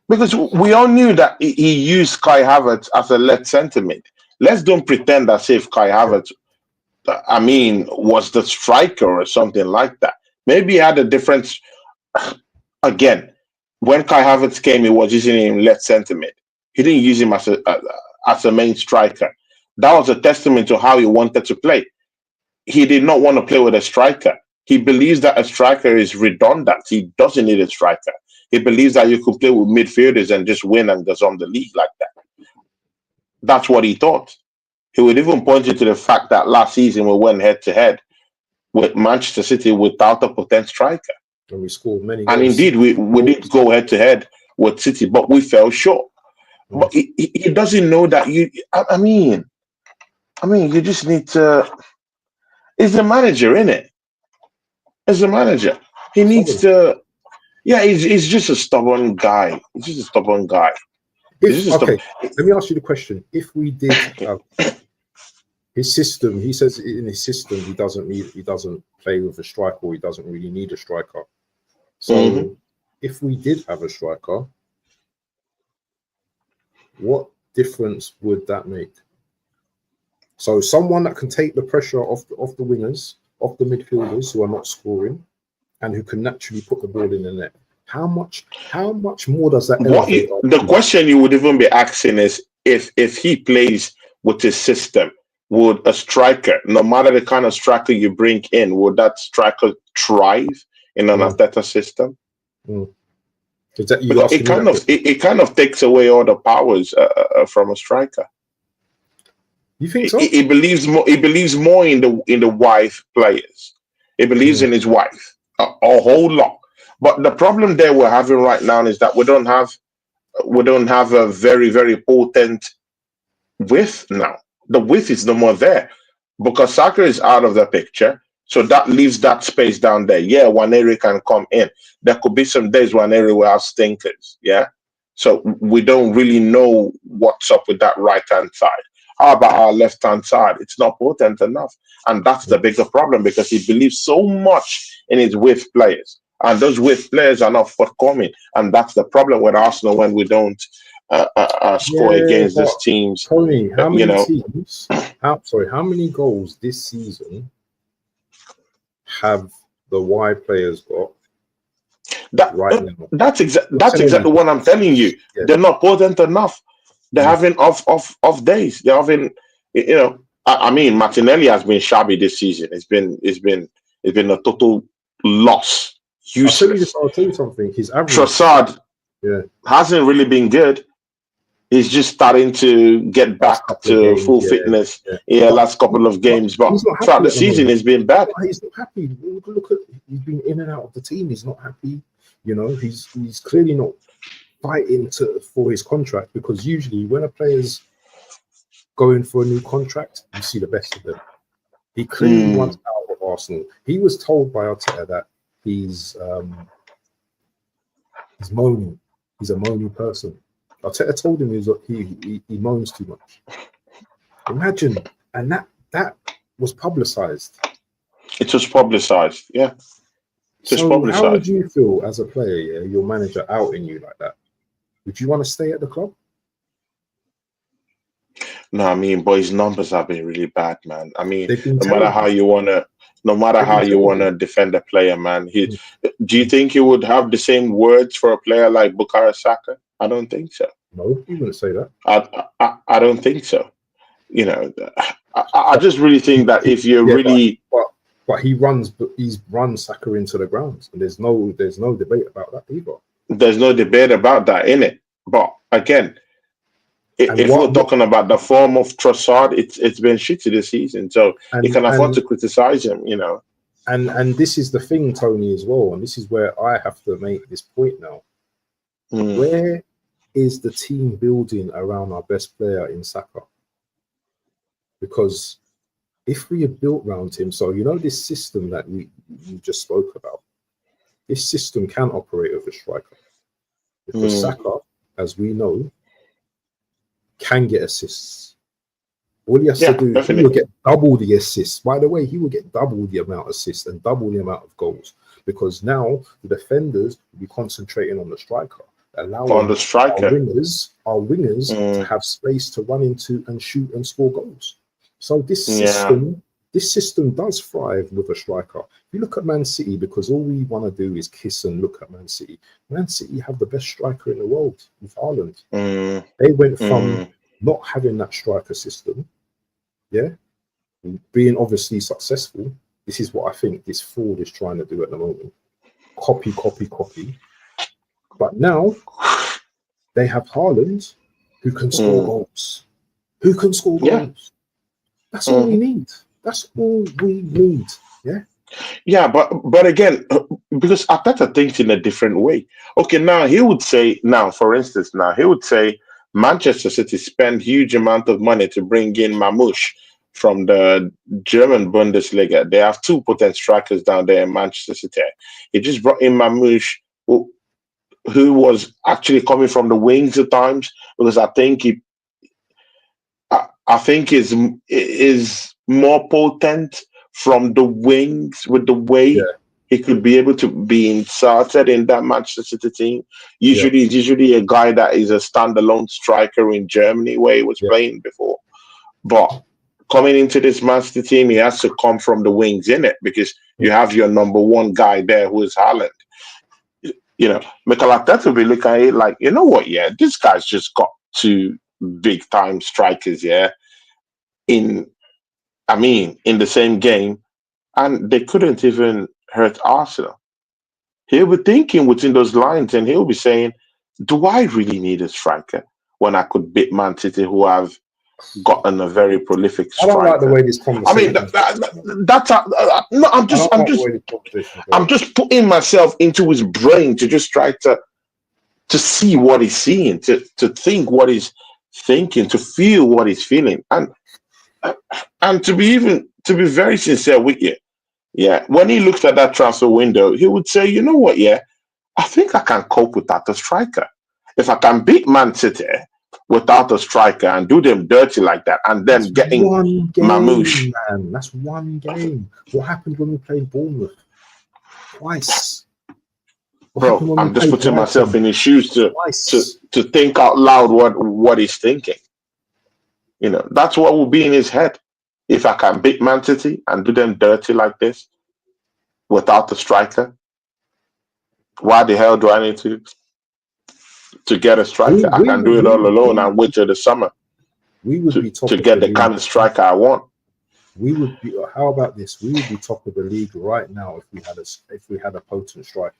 Because we all knew that he used Kai Havertz as a left centre mid. Let's don't pretend as if Kai Havertz, was the striker or something like that. Maybe he had a difference. Again, when Kai Havertz came, he was using him left centre mid. He didn't use him as a main striker. That was a testament to how he wanted to play. He did not want to play with a striker. He believes that a striker is redundant. He doesn't need a striker. He believes that you could play with midfielders and just win and gazon the league like that. That's what he thought. He would even point you to the fact that last season we went head-to-head with Manchester City without a potent striker. And we scored many goals. And indeed, we did go head-to-head with City, but we fell short. But he doesn't know that you just need to. It's the manager, innit? It's the manager. He needs to. Yeah, he's just a stubborn guy. Let me ask you the question: if we did have his system, he says in his system he doesn't play with a striker, or he doesn't really need a striker. So, if we did have a striker, what difference would that make? So someone that can take the pressure off the wingers, off the midfielders who are not scoring, and who can naturally put the ball in the net. How much more does that? The question you would even be asking is if he plays with his system, would a striker, no matter the kind of striker you bring in, would that striker thrive in an Arteta system? It kind of takes away all the powers from a striker. You think so? He believes more. He believes more in the wife players. He believes in his wife a whole lot. But the problem there we're having right now is that we don't have a very, very potent width now. The width is no more there. because Saka is out of the picture. So that leaves that space down there. Yeah, Waneri can come in. There could be some days Waneri will have stinkers. Yeah. So we don't really know what's up with that right hand side. How about our left hand side? It's not potent enough. And that's the bigger problem because he believes so much in his width players. And those width players are not forthcoming. And that's the problem with Arsenal when we don't score Yeah, against but these teams. Tony, how You many know, teams? How many goals this season have the Y players got That right now? You're that's telling exactly me, what I'm telling you. yeah. They're not potent enough. They're having off days. They're having, you know. I mean, Martinelli has been shabby this season. It's been a total loss. Useless. I'll tell you something. His average, Trossard yeah, hasn't really been good. He's just starting to get last back couple of to games, full yeah, fitness. yeah. Yeah, But, last couple of but games, but he's not throughout happy the at the season, moment. it's been bad. He's not happy. Look at he's been in and out of the team. He's not happy. You know, he's clearly not fighting for his contract because usually when a player's going for a new contract, you see the best of them. He clearly wants out of Arsenal. He was told by Arteta that he's moaning. He's a moaning person. Arteta told him he moans too much. Imagine, and that was publicized. It was publicized. Yeah, it was So how would publicized. you feel as a player? Yeah, your manager outing you like that? Would you want to stay at the club? No, I mean, but his numbers have been really bad, man. I mean, They've been no matter how terrible. you wanna, no matter They've how been you wanna terrible. defend a player, man. Do you think he would have the same words for a player like Bukayo Saka? I don't think so. No, you wouldn't say that. I don't think so. You know, I just really think that if you're Yeah, really, but he's run Saka into the ground, and there's no debate about that either. there's no debate about that in it. But again, And if we're talking about the form of Trossard, it's been shitty this season, so you can afford to criticize him. You know, and this is the thing, Tony, as well, and this is where I have to make this point now. Where is the team building around our best player in Saka? Because if we had built around him, so you know this system that you just spoke about, this system can operate with a striker. Because Saka, as we know, can get assists. All he has to do, definitely. he will get double the assists. By the way, he will get double the amount of assists and double the amount of goals. Because now the defenders will be concentrating on the striker, allowing On the striker. our wingers to have space to run into and shoot and score goals. So this system does thrive with a striker. If you look at Man City, because all we want to do is kiss and look at Man City. Man City have the best striker in the world with Haaland. They went from not having that striker system, yeah, being obviously successful. This is what I think this fraud is trying to do at the moment. Copy. But now they have Haaland who can score goals. Who can score goals? That's all we need. That's all we need. Yeah. Yeah, but again, because Arteta thinks in a different way. Okay, now he would say, for instance, Manchester City spend huge amount of money to bring in Mamouche from the German Bundesliga. They have two potent strikers down there in Manchester City. He just brought in Mamouche, who was actually coming from the wings at times, because I think is more potent from the wings with the way he could be able to be inserted in that Manchester City team. It's usually a guy that is a standalone striker in Germany where he was playing before. But coming into this Man City team, he has to come from the wings in it, because you have your number one guy there who is Haaland. You know, Mikel Arteta will be looking at it like, you know what, this guy's just got two big time strikers, in the same game, and they couldn't even hurt Arsenal. He'll be thinking within those lines, and he'll be saying, do I really need a striker when I could beat Man City, who have gotten a very prolific striker? I don't like the way this conversation. I'm just putting myself into his brain to just try to see what he's seeing, to think what he's thinking, to feel what he's feeling. And And to be very sincere with you, yeah, when he looked at that transfer window, he would say, you know what, yeah, I think I can cope without a striker. If I can beat Man City without a striker and do them dirty like that, and That's then getting one Mamouche. game, man. That's one game. What happened when we played Bournemouth? Twice. What happened Bro, when we I'm just played putting myself Brighton? in his shoes Twice. to think out loud what he's thinking. You know, that's what will be in his head. If I can beat Man City and do them dirty like this without the striker, why the hell do I need to get a We striker? I we can do would it we all would alone we, and wait till the summer we would be top to of the get the league. kind of striker I want. We would be. How about this? We would be top of the league right now if we had a potent striker.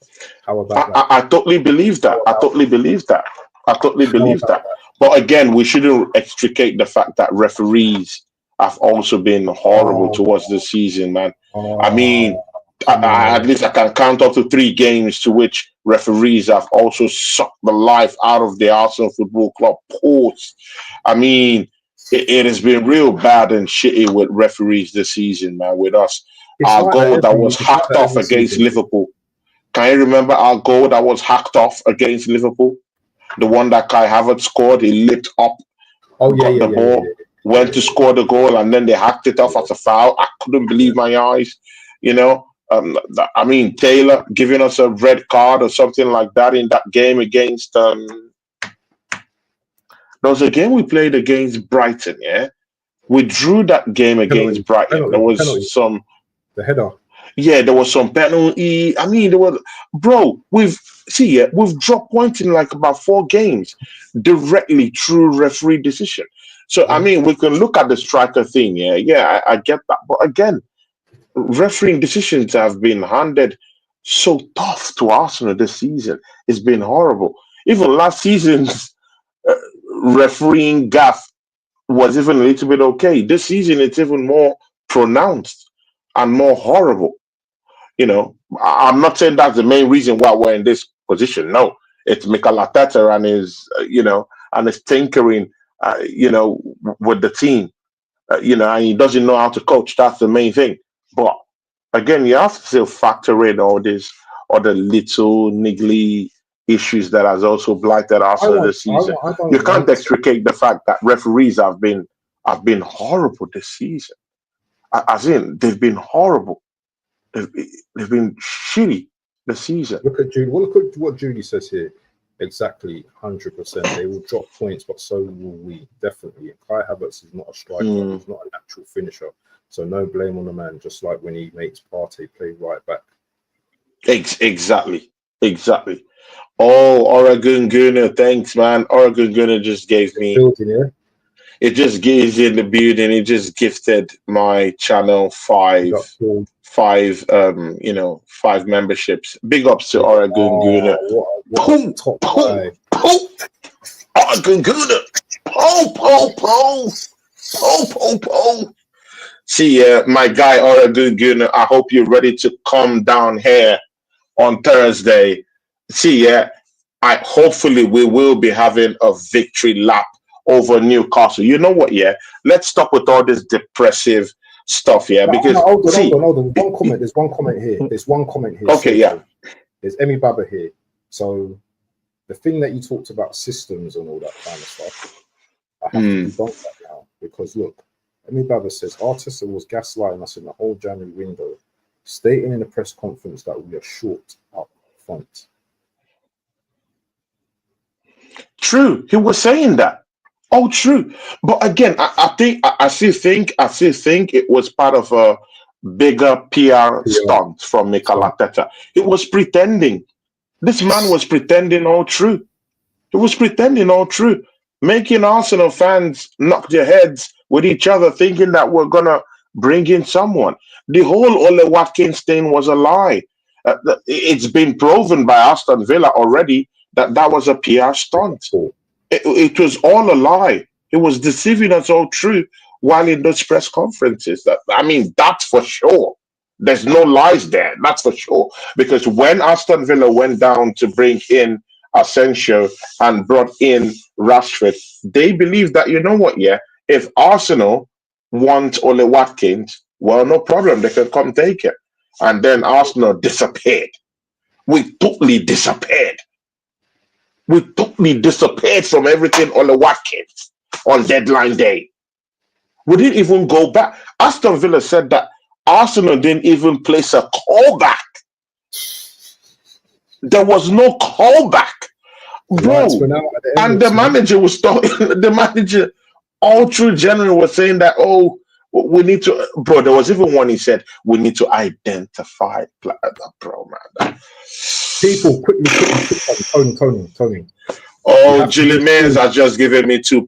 How about that? I totally believe that. How I about totally believe that. I totally how believe about that. But again, we shouldn't extricate the fact that referees have also been horrible oh, towards the season, man. I mean, oh come at on. least I can count up to 3 games to which referees have also sucked the life out of the Arsenal Football Club post. I mean, it has been real bad and shitty with referees this season, man. With us, It's our like that goal that every was it's like hacked that off every against season. Liverpool. Can you remember our goal that was hacked off against Liverpool? The one that Kai Havertz scored, he leaped up, Oh yeah, got yeah, the yeah, yeah, ball, yeah, went to score the goal, and then they hacked it off yeah, as a foul. I couldn't yeah, believe my eyes. You know, I mean, Taylor giving us a red card or something like that in that game against. There was a game we played against Brighton. Yeah, we drew that game penalty, against Brighton. There penalty, was penalty. some. The header. Yeah, there was some penalty. I mean, there was, bro. We've dropped points in like about 4 games directly through referee decision. So I Yeah. mean, we can look at the striker thing. Yeah, yeah, I get that. But again, refereeing decisions have been handed so tough to Arsenal this season. It's been horrible. Even last season's uh, refereeing gaff was even a little bit okay. This season, it's even more pronounced and more horrible. You know, I'm not saying that's the main reason why we're in this position. No, it's Mikel Arteta and his, and his tinkering, with the team. And he doesn't know how to coach. That's the main thing. But again, you have to still factor in all these other little niggly issues that has also blighted I Arsenal want. this season. I You don't can't want. extricate the fact that referees have been horrible this season. As in, they've been horrible. They've, they've been shitty this season. Look at Judy. Well, look at what Judy says here. Exactly, 100%. They will drop points, but so will we. Definitely. Kai Havertz is not a striker. Mm, He's not an actual finisher. So no blame on the man. Just like when he makes Partey play right back. exactly. Exactly. Oh, Oregon Gooner, thanks, man. Oregon Gooner just gave The me, building, yeah. it just gives in the building. It just gifted my channel We five, got Paul. 5 memberships. Big ups to Yeah. Oregon Gooner. Oh, what a Pooh, top pooh, guy. pooh. Oregon Gooner. Pooh, pooh, pooh. Pooh, pooh, pooh. See, my guy Oregon Gooner, I hope you're ready to come down here on Thursday. See, I hopefully we will be having a victory lap over Newcastle. You know what? Yeah, let's stop with all this depressive stuff. Yeah, No, because hold on, see, hold on. One comment. There's one comment here. There's one comment here. okay, yeah, Seriously. There's Emmy Baba here. So the thing that you talked about systems and all that kind of stuff, I have to mm, debunk that now because look, Emmy Baba says Arteta was gaslighting us in the whole January window, stating in a press conference that we are short up front. true. He was saying that. Oh, true. But again, I think I still think it was part of a bigger PR PR stunt from Mikel stunt. Arteta. It was pretending. This man was pretending all true. He was pretending all true, making Arsenal fans knock their heads with each other, thinking that we're gonna bring in someone. The whole Ole Watkins thing was a lie. It's been proven by Aston Villa already that that was a PR stunt. Cool. It was all a lie. He was deceiving us all true while in those press conferences. I mean, that's for sure. There's no lies there. That's for sure. Because when Aston Villa went down to bring in Asensio and brought in Rashford, they believed that, you know what, yeah, if Arsenal want Ole Watkins, well, no problem. They can come take it. And then Arsenal disappeared. We totally disappeared. We totally disappeared from everything Ole Watkins on deadline day. We didn't even go back. Aston Villa said that Arsenal didn't even place a callback. There was no callback, Lights bro. went out at the And the Emirates, man. manager was talking. The manager all through January was saying that, oh, we need to, bro. There was even one he said we need to identify, bro, man. People, quickly, Tony. You Oh, have to Julie make Mayers sure. has just given me £2.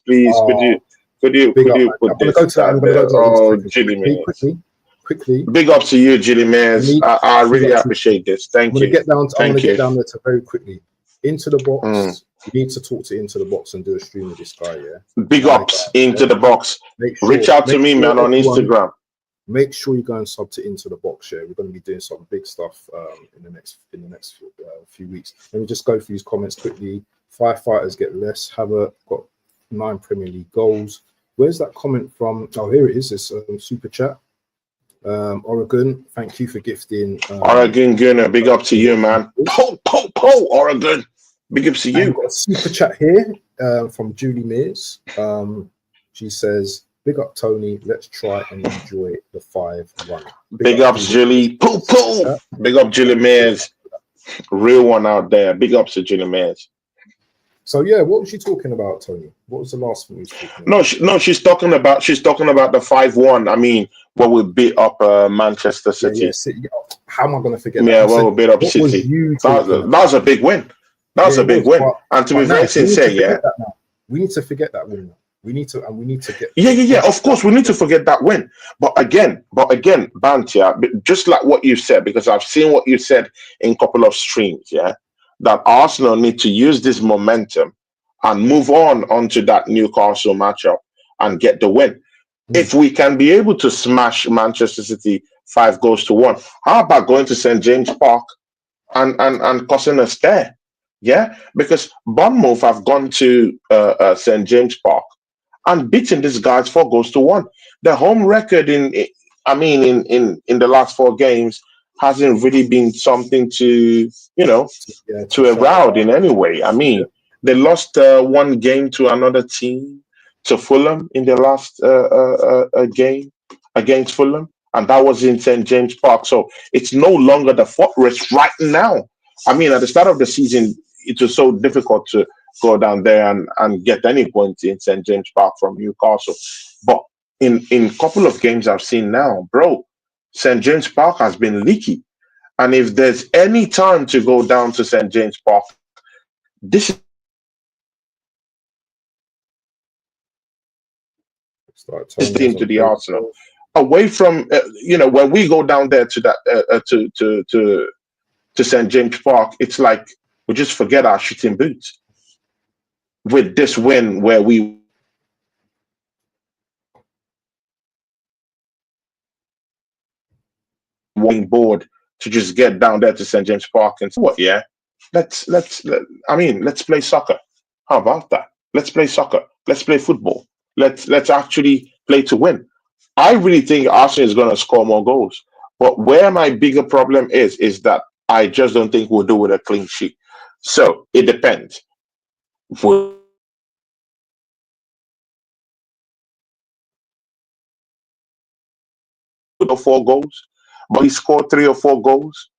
Please, Big could up, you man. put I'm gonna this go to that. out I'm gonna there? go to that in a Oh, second. Julie Mayers. Quickly. Big up to you, Julie We Mayers. need I you really guys to, appreciate this. I'm Thank gonna you. get down. I'm gonna Thank get you. down there to very quickly. Into the Mm. box. You need to talk to Into the Box and do a stream with this guy. Yeah. Big My ups guy, into yeah? the box. Reach out to me, man, on everyone, Instagram. make sure you go and sub to Into the Box. Yeah, we're going to be doing some big stuff in the next few weeks. Let me just go through these comments quickly. Firefighters get less. Havertz got 9 Premier League goals. Where's that comment from? Oh, here it is. This super chat. Oregon, thank you for gifting. Oregon Gooner, big up to you, man. Oregon. Big up to you. I've got a super chat here from Julie Mears. She says, big up Tony, let's try and enjoy the 5-1. Big ups, Julie. Big up Julie Mears. Real one out there. Big ups to Julie Mears. So yeah, what was she talking about, Tony? What was the last thing you was talking about? No, she's talking about the 5-1. I mean, when we beat up Manchester City. Yeah, City. How am I going to forget that? Yeah, when we beat up City. That was a big win. That was a big win. And to be very sincere, yeah, we need to forget that win. We need to get. Yeah. Of course, we need to forget that win. But again, Bantia, just like what you said, because I've seen what you said in a couple of streams, yeah, that Arsenal need to use this momentum and move on onto that Newcastle matchup and get the win. If we can be able to smash Manchester City 5-1, how about going to St. James Park and causing a scare? Yeah, because Bournemouth have gone to St. James Park and beating these guys 4-1. The home record in the last 4 games hasn't really been something to to around in any way. I mean, they lost 1 game to another team, to Fulham in the last game against Fulham, and that was in St. James Park. So it's no longer the fortress right now. I mean, at the start of the season, it was so difficult to go down there and get any points in St. James Park from Newcastle. But in couple of games I've seen now, bro, St. James Park has been leaky. And if there's any time to go down to St. James Park, this is team to the Arsenal. Away from when we go down there to that to St. James Park, it's like we just forget our shooting boots. With this win, where we won board to just get down there to St. James Park and say, what? Yeah, let's play soccer. How about that? Let's play soccer. Let's play football. Let's actually play to win. I really think Arsenal is going to score more goals. But where my bigger problem is that I just don't think we'll do with a clean sheet. So it depends. For 4 goals, but he scored 3 or 4 goals.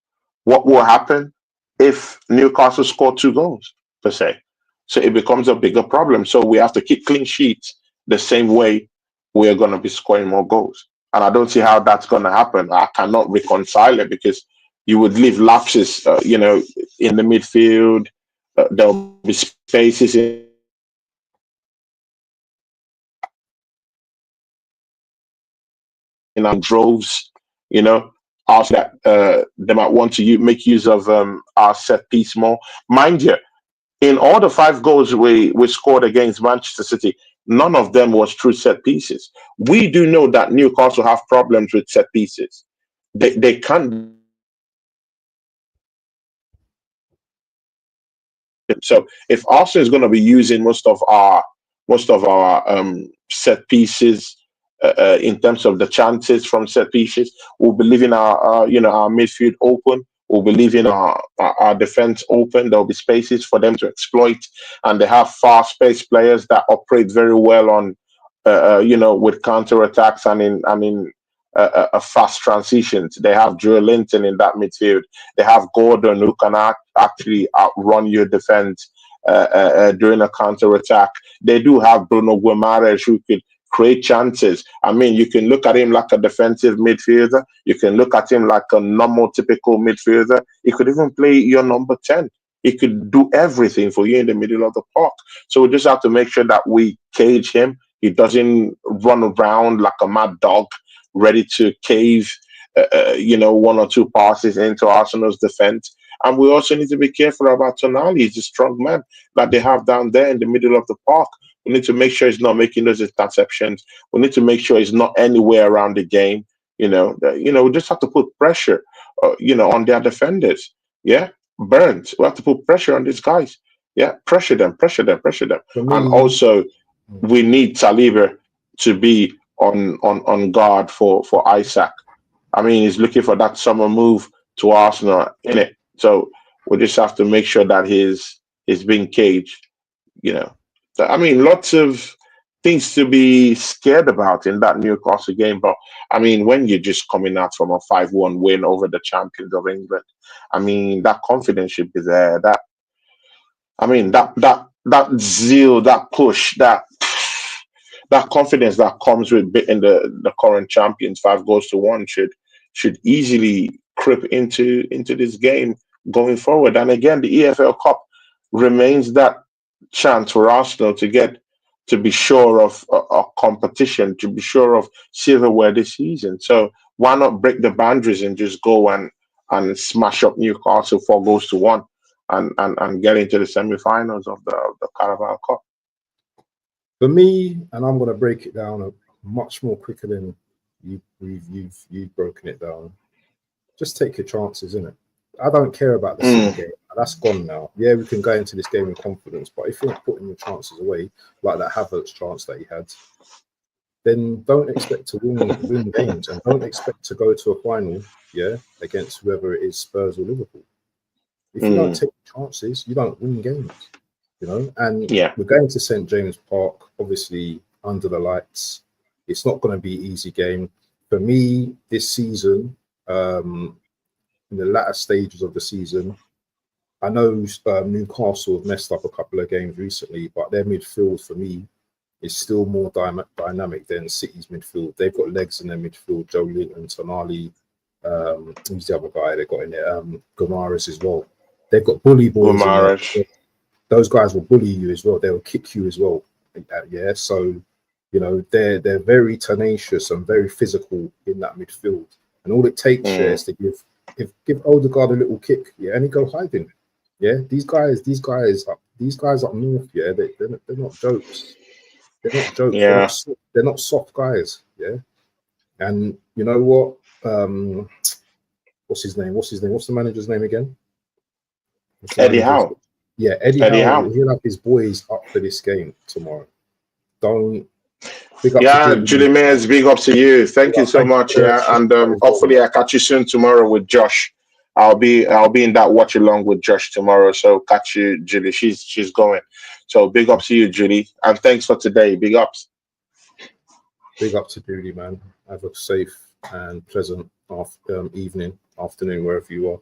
What will happen if Newcastle score 2 goals per se? So it becomes a bigger problem. So we have to keep clean sheets the same way we are going to be scoring more goals. And I don't see how that's going to happen. I cannot reconcile it because you would leave lapses, in the midfield. There'll be spaces in droves, also that they might want to make use of our set piece more. Mind you, in all the 5 goals we scored against Manchester City, none of them was true set pieces. We do know that Newcastle have problems with set pieces. They can't. So if Arsenal is going to be using most of our set pieces in terms of the chances from set pieces. We'll be leaving our midfield open. We'll be leaving our defense open. There'll be spaces for them to exploit, and they have fast-paced players that operate very well on, with counter attacks and in fast transitions. They have Joe Linton in that midfield. They have Gordon who can actually outrun your defense during a counter attack. They do have Bruno Guimaraes who could create chances. I mean, you can look at him like a defensive midfielder. You can look at him like a normal, typical midfielder. He could even play your number 10. He could do everything for you in the middle of the park. So we just have to make sure that we cage him. He doesn't run around like a mad dog, ready to cave, one or two passes into Arsenal's defense. And we also need to be careful about Tonali. He's a strong man that they have down there in the middle of the park. We need to make sure he's not making those interceptions. We need to make sure he's not anywhere around the game. We just have to put pressure, on their defenders. Yeah, Burns. We have to put pressure on these guys. Yeah, pressure them. And also, we need Saliba to be on guard for Isaac. I mean, he's looking for that summer move to Arsenal, innit? So we just have to make sure that he's being caged. I mean, lots of things to be scared about in that Newcastle game. But I mean, when you're just coming out from a 5-1 win over the champions of England, I mean, that confidence should be there. That zeal, that push, that confidence that comes with beating the current champions 5-1 should easily creep into this game going forward. And again, the EFL Cup remains that chance for Arsenal to be sure of a competition, to be sure of silverware this season. So why not break the boundaries and just go and smash up Newcastle 4-1 and get into the semi-finals of the Carabao Cup? For me, and I'm going to break it down much more quicker than you've broken it down. Just take your chances, innit? I don't care about the City game. That's gone now. Yeah, we can go into this game with confidence, but if you're not putting your chances away, like that Havertz chance that he had, then don't expect to win games, and don't expect to go to a final, against whoever it is, Spurs or Liverpool. If you don't take chances, you don't win games, And we're going to St. James Park, obviously under the lights. It's not going to be an easy game. For me, this season, in the latter stages of the season, I know Newcastle have messed up a couple of games recently, but their midfield for me is still more dynamic than City's midfield. They've got legs in their midfield. Joe Linton, Tonali, who's the other guy they got in there? Gooners as well. They've got bully boys. Those guys will bully you as well. They will kick you as well. So they're very tenacious and very physical in that midfield. And all it takes is to give Odegaard a little kick, and he go hiding. These guys up north, they're not jokes. They're not jokes. They're not soft guys. And you know what? What's his name? What's the manager's name again? Eddie Howe. Yeah, Eddie Howe. He'll have his boys up for this game tomorrow. Don't. Julie Mayers, big up to you. Thank you so much. And hopefully I catch you soon tomorrow with Josh. I'll be in that watch along with Josh tomorrow. So catch you, Julie. She's going. So big up to you, Julie, and thanks for today. Big ups. Big up to Julie, man. Have a safe and pleasant afternoon, wherever you are.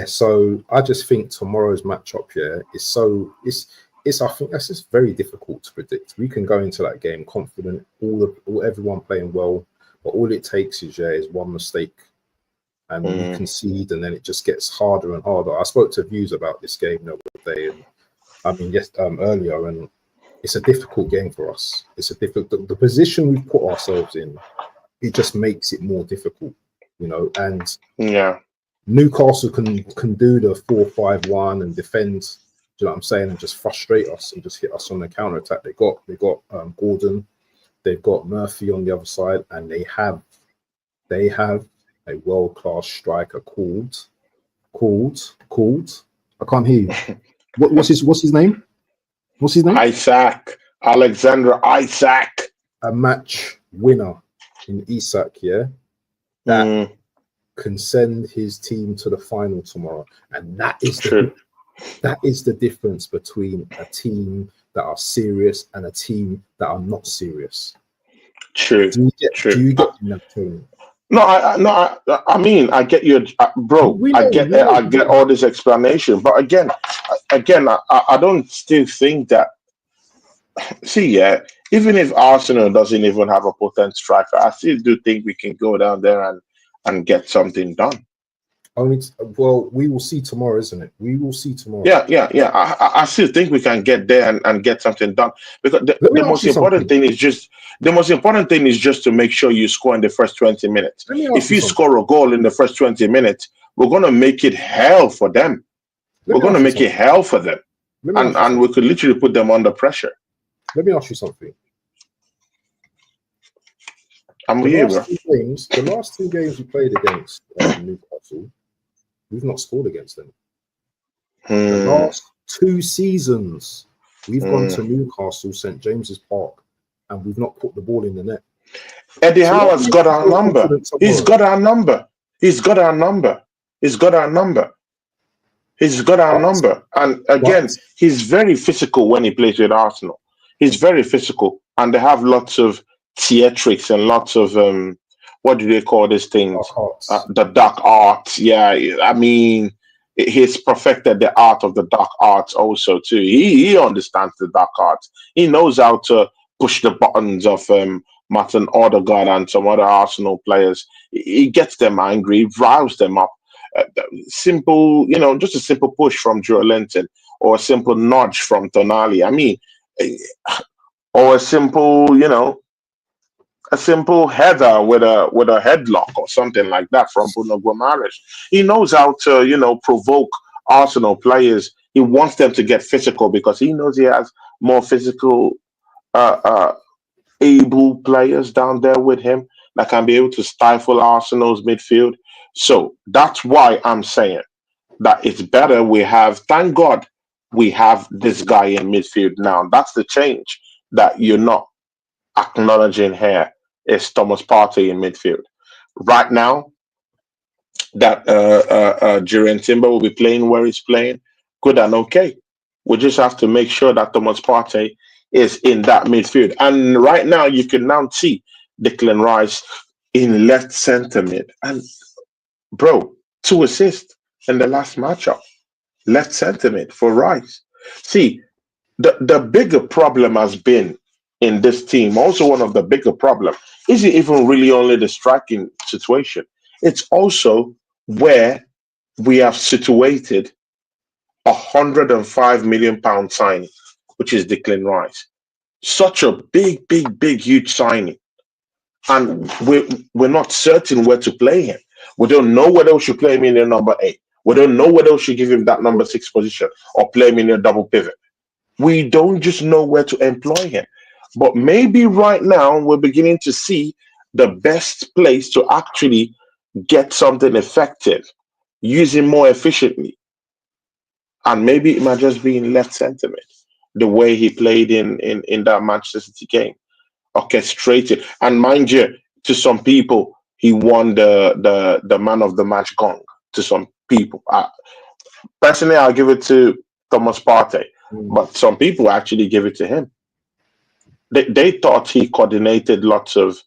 So I just think tomorrow's matchup I think that's just very difficult to predict. We can go into that game confident, everyone playing well, but all it takes is one mistake, and we concede, and then it just gets harder and harder. I spoke to Views about this game the other day, and earlier, and it's a difficult game for us. It's the position we put ourselves in. It just makes it more difficult, And Newcastle can do the 4-5-1 and defend. Do you know what I'm saying? And just frustrate us and just hit us on the counter attack. They got Gordon, they've got Murphy on the other side, and they have a world-class striker called. I can't hear you. What's his name? What's his name? Alexander Isak. A match winner in Isak, that can send his team to the final tomorrow. And that is the difference between a team that are serious and a team that are not serious. True. Do you get that, Tony? No, I mean, I get you, bro. I get all this explanation, but again, I don't still think that. See, even if Arsenal doesn't even have a potent striker, I still do think we can go down there and get something done. Well, we will see tomorrow, isn't it? We will see tomorrow. Yeah. I still think we can get there and get something done, because the most important thing is just to make sure you score in the first 20 minutes. If you score a goal in the first 20 minutes, we're going to make it hell for them. We're going to make it hell for them, and we could literally put them under pressure. Let me ask you something. The last two games we played against Newcastle, we've not scored against them. The last 2 seasons, we've gone to Newcastle, St. James's Park, and we've not put the ball in the net. Eddie Howe has got our number. He's got our number. And again, he's very physical when he plays with Arsenal. He's very physical, and they have lots of theatrics and lots of what do they call these things? The dark arts. Yeah, I mean, he's perfected the art of the dark arts also too. He understands the dark arts. He knows how to push the buttons of Martin Odegaard and some other Arsenal players. He gets them angry, riles them up. Simple, just a simple push from Joe Linton, or a simple nudge from Tonali. I mean, or a simple, a simple header with a headlock or something like that from Bruno Guimaraes. He knows how to, provoke Arsenal players. He wants them to get physical because he knows he has more physical, able players down there with him that can be able to stifle Arsenal's midfield. So that's why I'm saying that it's better thank God we have this guy in midfield now. That's the change that you're not acknowledging here, is Thomas Partey in midfield. Right now, that Jurriën Timber will be playing where he's playing, good and okay. We just have to make sure that Thomas Partey is in that midfield. And right now, you can now see Declan Rice in left centre mid. And, bro, 2 assists in the last matchup. Left centre mid for Rice. See, the bigger problem has been in this team, also one of the bigger problems, isn't even really only the striking situation. It's also where we have situated £105 million signing, which is Declan Rice. Such a big, huge signing. And we're not certain where to play him. We don't know whether we should play him in the number 8. We don't know whether we should give him that number 6 position or play him in a double pivot. We don't just know where to employ him. But maybe right now we're beginning to see the best place to actually get something effective, use him more efficiently. And maybe it might just be in left centre mid, the way he played in that Manchester City game. Orchestrated. And mind you, to some people, he won the man of the match gong. To some people. Personally, I'll give it to Thomas Partey. But some people actually give it to him. They thought he coordinated lots of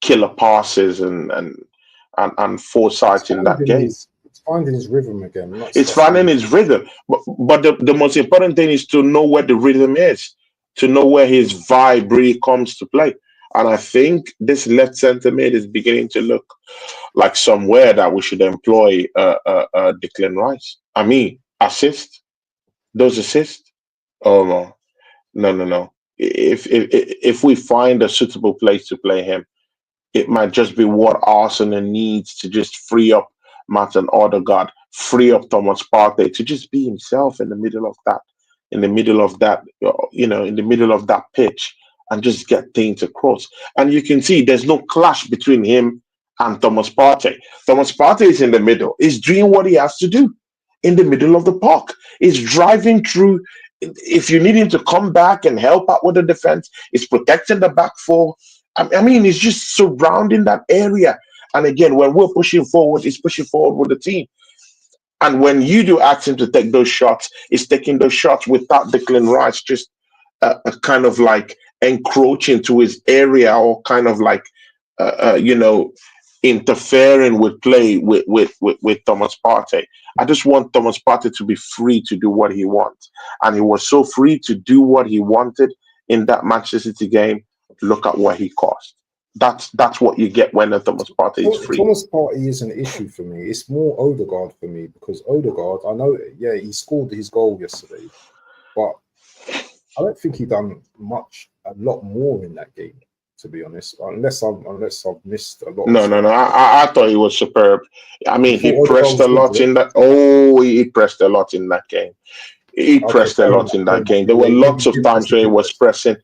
killer passes and foresight in that game. It's finding his rhythm again. It's finding his rhythm. But the most important thing is to know where the rhythm is, to know where his vibe really comes to play. And I think this left centre mid is beginning to look like somewhere that we should employ Declan Rice. I mean, those assists. Oh no. If we find a suitable place to play him, it might just be what Arsenal needs to just free up Martin Odegaard, free up Thomas Partey to just be himself in the middle of that, in the middle of that pitch, and just get things across. And you can see there's no clash between him and Thomas Partey. Thomas Partey is in the middle. He's doing what he has to do in the middle of the park. He's driving through. If you need him to come back and help out with the defense, he's protecting the back four I mean, it's just surrounding that area. And again, when we're pushing forward, it's pushing forward with the team. And when you do ask him to take those shots, he's taking those shots without Declan Rice just kind of like encroaching to his area, or kind of like, you know, interfering with play with Thomas Partey. I just want Thomas Partey to be free to do what he wants. And he was so free to do what he wanted in that Manchester City game. Look at what he cost. That's what you get when a Thomas Partey is free. Thomas Partey is an issue for me. It's more Odegaard for me, because Odegaard, I know, yeah, he scored his goal yesterday, but I don't think he done a lot more in that game, to be honest. Unless I've missed a lot. No. I thought he was superb. I mean, he pressed a lot in that. Oh, he pressed a lot in that game. He pressed a lot in that game. There were lots of times where he was pressing.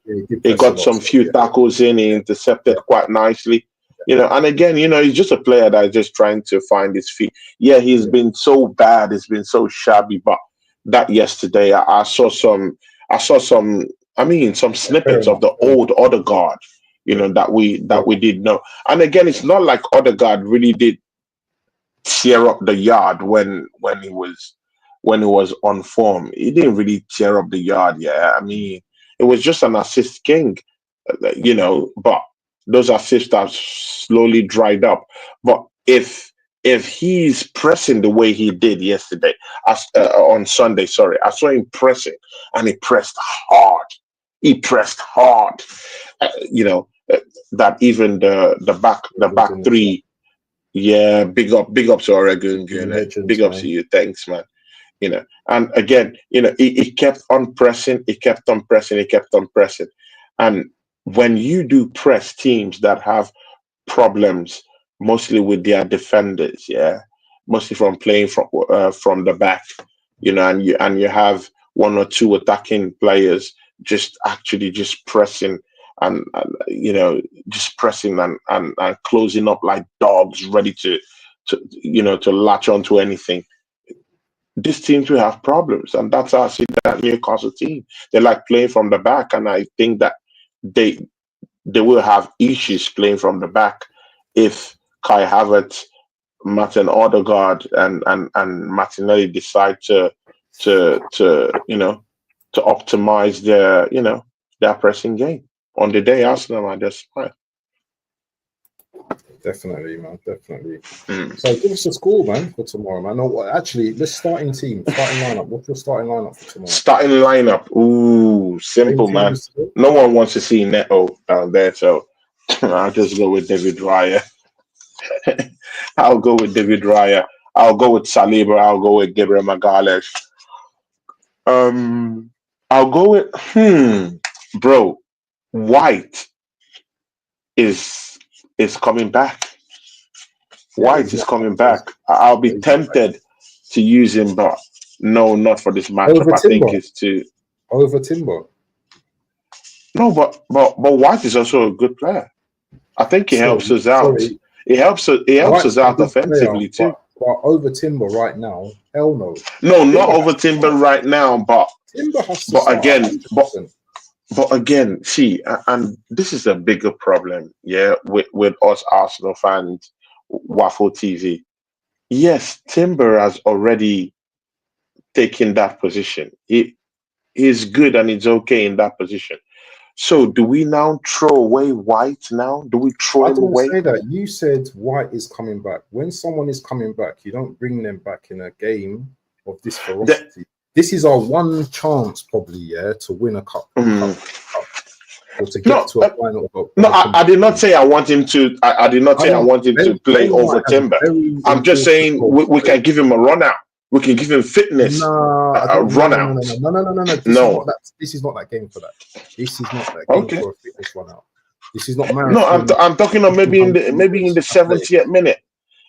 He got some few tackles in. He intercepted quite nicely. You know, and again, you know, he's just a player that is just trying to find his feet. Yeah, he's been so bad. He's been so shabby. But that yesterday, I saw some. I mean, some snippets of the old Odegaard. You know, that we did know. And again, it's not like Odegaard really did tear up the yard when he was on form. He didn't really tear up the yard. Yeah, I mean, it was just an assist king, you know. But those assists have slowly dried up. But if he's pressing the way he did yesterday, on Sunday, sorry, I saw him pressing, and he pressed hard. He pressed hard. You know, that even the back three. Yeah, big up to Oregon, big up to you. Thanks, man. You know, and again, you know, he kept on pressing, and when you do press teams that have problems, mostly with their defenders, yeah, mostly from playing from the back, you know, and you have one or two attacking players just pressing and you know, just pressing and closing up like dogs, ready to you know, to latch onto anything. This team will have problems, and that's how I see that Newcastle team. They like playing from the back, and I think that they will have issues playing from the back if Kai Havertz, Martin Odegaard, and Martinelli decide to you know, to optimize their pressing game. On the day Arsenal are just fine. Definitely, man. Definitely. So give us a score, man, for tomorrow, man. No, actually, let's starting lineup. What's your starting lineup for tomorrow? Starting lineup. Ooh, simple, man. No one wants to see Neto down there, so I'll just go with David Raya. I'll go with David Raya. I'll go with Saliba. I'll go with Gabriel Magalhaes. I'll go with bro. White is coming back. White is coming back. I'll be tempted to use him, but no, not for this matchup. I think it's too over Timber. No, but White is also a good player. I think he helps us out. He helps us out offensively too. But over Timber right now, hell no. No, not over Timber right now, but Timber has to But again, see, and this is a bigger problem, yeah, with us Arsenal fans, Waffle TV. Yes, Timber has already taken that position. He's good and he's okay in that position. So do we now throw away White now? Do we throw him away? I didn't say that. You said White is coming back. When someone is coming back, you don't bring them back in a game of this ferocity. This is our one chance, probably, yeah, to win a cup. Or to get to a final. I did not say I want him to. I did not say I want him to play over Timber. I'm just saying we can give him a run out. We can give him fitness. Run out. No. This is not that game for that. This is not that game for a fitness run out. This is not marathon. No, I'm talking of maybe in the 70th minute.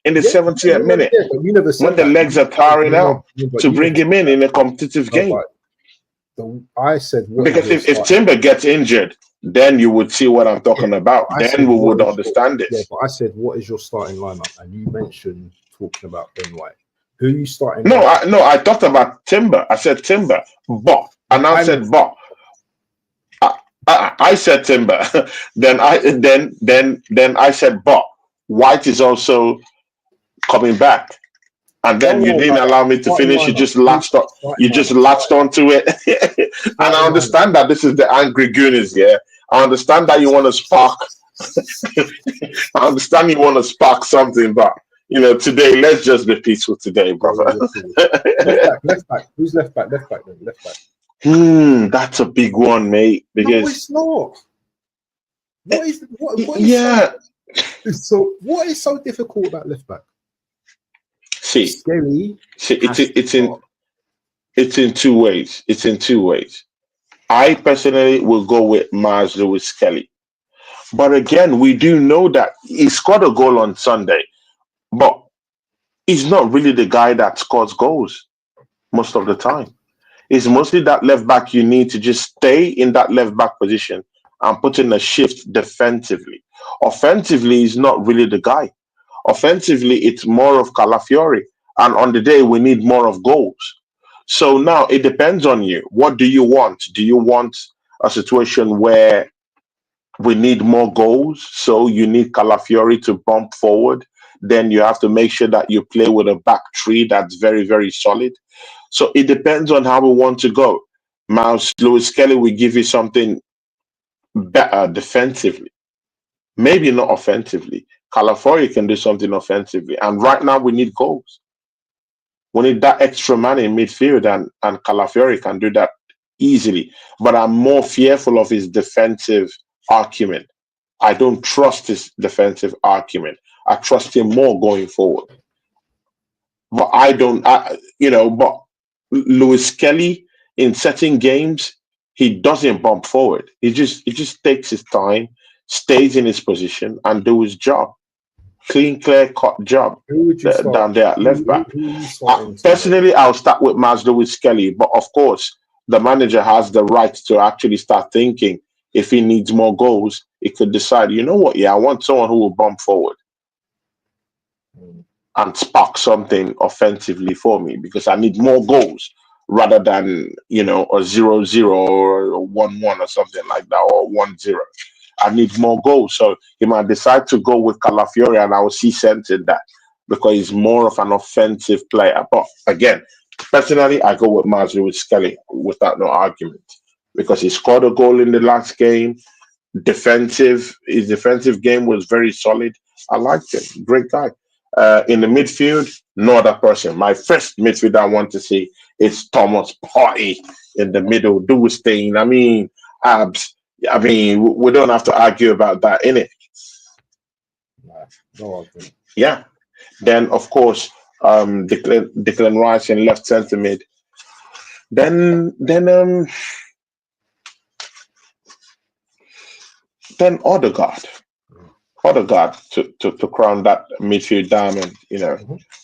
In the 70th minute, when the legs are tiring out, to bring him in a competitive game. I said because if Timber gets injured, then you would see what I'm talking about. Then we would understand this. Yeah, but I said, what is your starting lineup? And you mentioned talking about Ben White. Who are you starting? I talked about Timber. I said Timber, but I said Timber. then I said, but White is also coming back. And No, then you didn't like allow me to starting finish. You lineup, just latched on. starting You just lineup, latched onto it. And I starting lineup. understand that this is the angry Gooners. Yeah, I understand that you want to spark. I understand you want to spark something, but today let's just be peaceful today, brother. Yeah, cool. Left back, left back. Who's left back? Left back then. Left back. That's a big one, mate. No, Because it's not. What is yeah, what is so difficult about left back? see, Scary. it's in two ways. It's in two ways. I personally will go with Mars Lewis Kelly. But again, we do know that he scored a goal on Sunday, but he's not really the guy that scores goals most of the time. It's mostly that left back you need to just stay in that left back position and put in a shift defensively. Offensively, he's not really the guy. Offensively, it's more of Calafiori. And on the day, we need more of goals. So now it depends on you. What do you want? Do you want a situation where we need more goals? So you need Calafiori to bump forward. Then you have to make sure that you play with a back three that's very, very solid. So it depends on how we want to go. Miles Lewis Kelly will give you something better defensively, maybe not offensively. Calafiori can do something offensively. And right now we need goals. We need that extra man in midfield, and Calafiori can do that easily. But I'm more fearful of his defensive acumen. I don't trust his defensive acumen. I trust him more going forward. But but Lewis Kelly in certain games, he doesn't bump forward. He just takes his time, stays in his position, and do his job. Clean, clear cut job Who would you start? down there at left back. Who are you starting today? Personally, I'll start with Mars Lewis Kelly, but of course, the manager has the right to actually start thinking. If he needs more goals, he could decide, you know what, yeah, I want someone who will bump forward and spark something offensively for me because I need more goals rather than, a 0-0 or a 1-1 or something like that, or 1-0. I need more goals. So he might decide to go with Calafiori, and I will see sense in that because he's more of an offensive player. But again, personally, I go with Mars Lewis Kelly without no argument because he scored a goal in the last game. His defensive game was very solid. I liked him. Great guy. In the midfield, no other person. My first midfield I want to see is Thomas Partey in the middle. Do staying. I mean, abs. I mean, we don't have to argue about that, innit? No argument. Yeah. Then, of course, Declan Rice in left centre mid. Then Odegaard. Odegaard to crown that midfield diamond.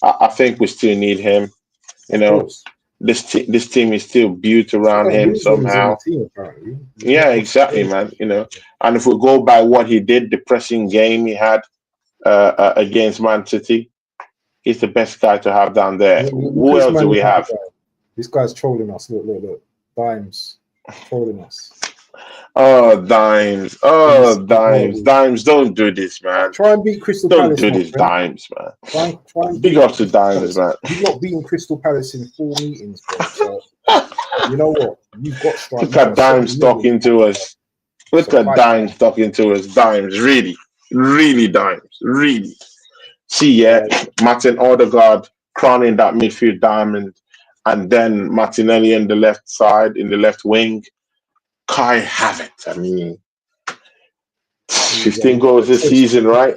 I think we still need him. Of course. This team is still built around him somehow. Team, apparently. Yeah, exactly, man. And if we go by what he did, the pressing game he had against Man City, he's the best guy to have down there. Who else do we have? This guy's trolling us. Look. Dimes trolling us. Oh, Dimes. Dimes, don't do this, man. Try and beat Crystal don't Palace. Don't do this, Dimes, man. Try and Big up to Dimes, man. You've not beaten Crystal Palace in 4 meetings, bro. So, you know what? You've got strike. Look at Dimes talking to us. Look at Dimes talking to us. Dimes, really Dimes, really. See, Martin Odegaard crowning that midfield diamond, and then Martinelli in the left side, in the left wing. Kai Havertz. I mean, 15 goals this season, right?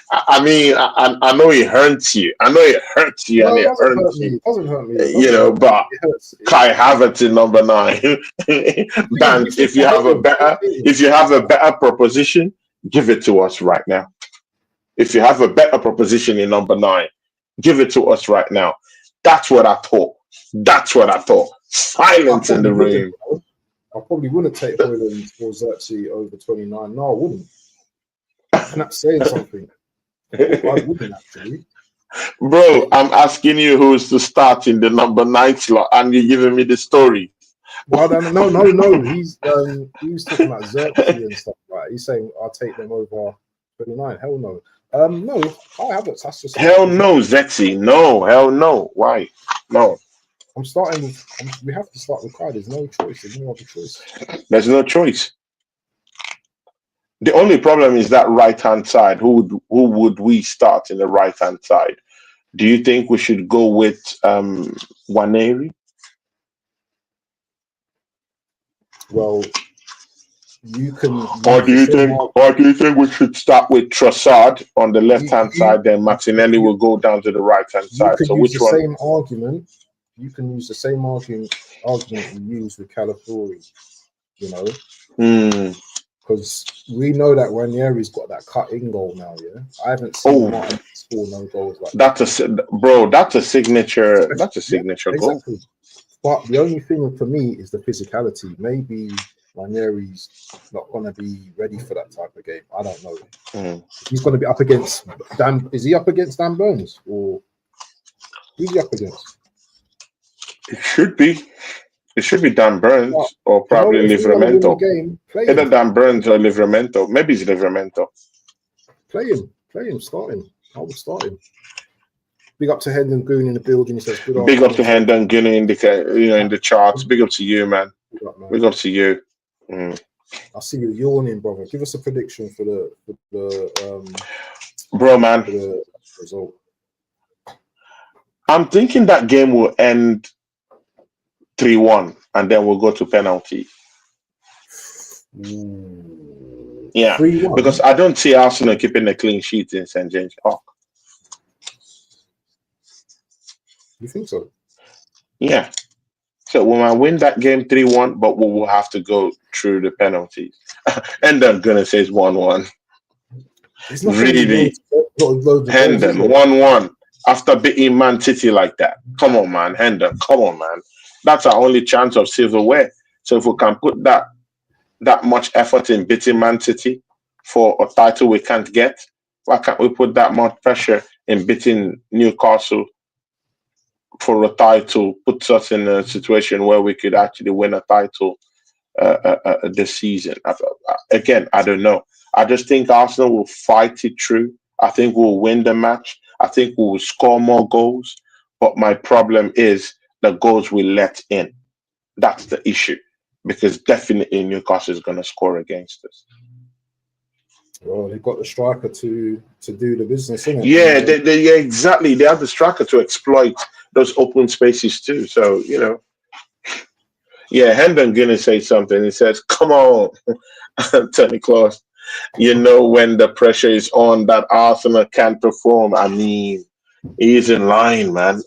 I mean, I know it hurts you. I know it hurts you, and it hurts you. It doesn't hurt me. But Kai Havertz in number 9. Dan, if you have a better proposition, give it to us right now. If you have a better proposition in number 9, give it to us right now. That's what I thought. Silence in the room. I probably wouldn't take Hoyland or Xerxes over 29. No, I wouldn't. I'm not saying something. I wouldn't actually. Bro, I'm asking you who's to start in the number 9 slot, and you're giving me the story. Well, no. He was talking about Xerxes and stuff like that. He's saying I'll take them over 29. Hell no. No, I haven't. That's just Hell no, Zetzi. No, hell no. Why? No. I'm starting with. We have to start with Kai. There's no choice. There's no other choice. There's no choice. The only problem is that right hand side. Who would we start in the right hand side? Do you think we should go with Waneri? Well, you can. Or do you think we should start with Trossard on the left hand side, then Martinelli will go down to the right hand side? So which one? Same argument. You can use the same argument you use with Calafiori. You know. Because we know that Ranieri's got that cut-in goal now, yeah? I haven't seen Martin score no goals like that. That's a signature. That's a signature goal. Exactly. But the only thing for me is the physicality. Maybe Ranieri's not going to be ready for that type of game. I don't know. He's going to be up against Dan. Is he up against Dan Burns? Or who's he up against? It should be. It should be Dan Burns or probably Livramento. Either Dan Burns or Livramento. Maybe it's Livramento. Play him, start him. I would start him. Big up to Hendon Goon in the building. He says, big up to Hendon Goon in the charts. Big up to you, man. Big up to you. I see you yawning, brother. Give us a prediction for the bro, man. For the result. I'm thinking that game will end 3-1, and then we'll go to penalty. Yeah, 3-1. Because I don't see Arsenal keeping a clean sheet in St. James Park. You think so? Yeah. So we might win that game 3-1, but we will have to go through the penalties. And then gonna say it's 1-1. Really, Hendon 1-1 after beating Man City like that. Come on, man, Hendon. Come on, man. That's our only chance of silverware. So if we can put that much effort in beating Man City for a title we can't get, why can't we put that much pressure in beating Newcastle for a title? Puts us in a situation where we could actually win a title this season. Again, I don't know. I just think Arsenal will fight it through. I think we'll win the match. I think we'll score more goals. But my problem is the goals we let in. That's the issue, because definitely Newcastle is going to score against us. Well, they've got the striker to do the business, isn't it? Yeah, yeah, exactly. They have the striker to exploit those open spaces too. So, yeah, Hendon gonna say something. He says, "Come on, Tony Kloss. When the pressure is on that Arsenal can't perform." I mean, he's in line, man.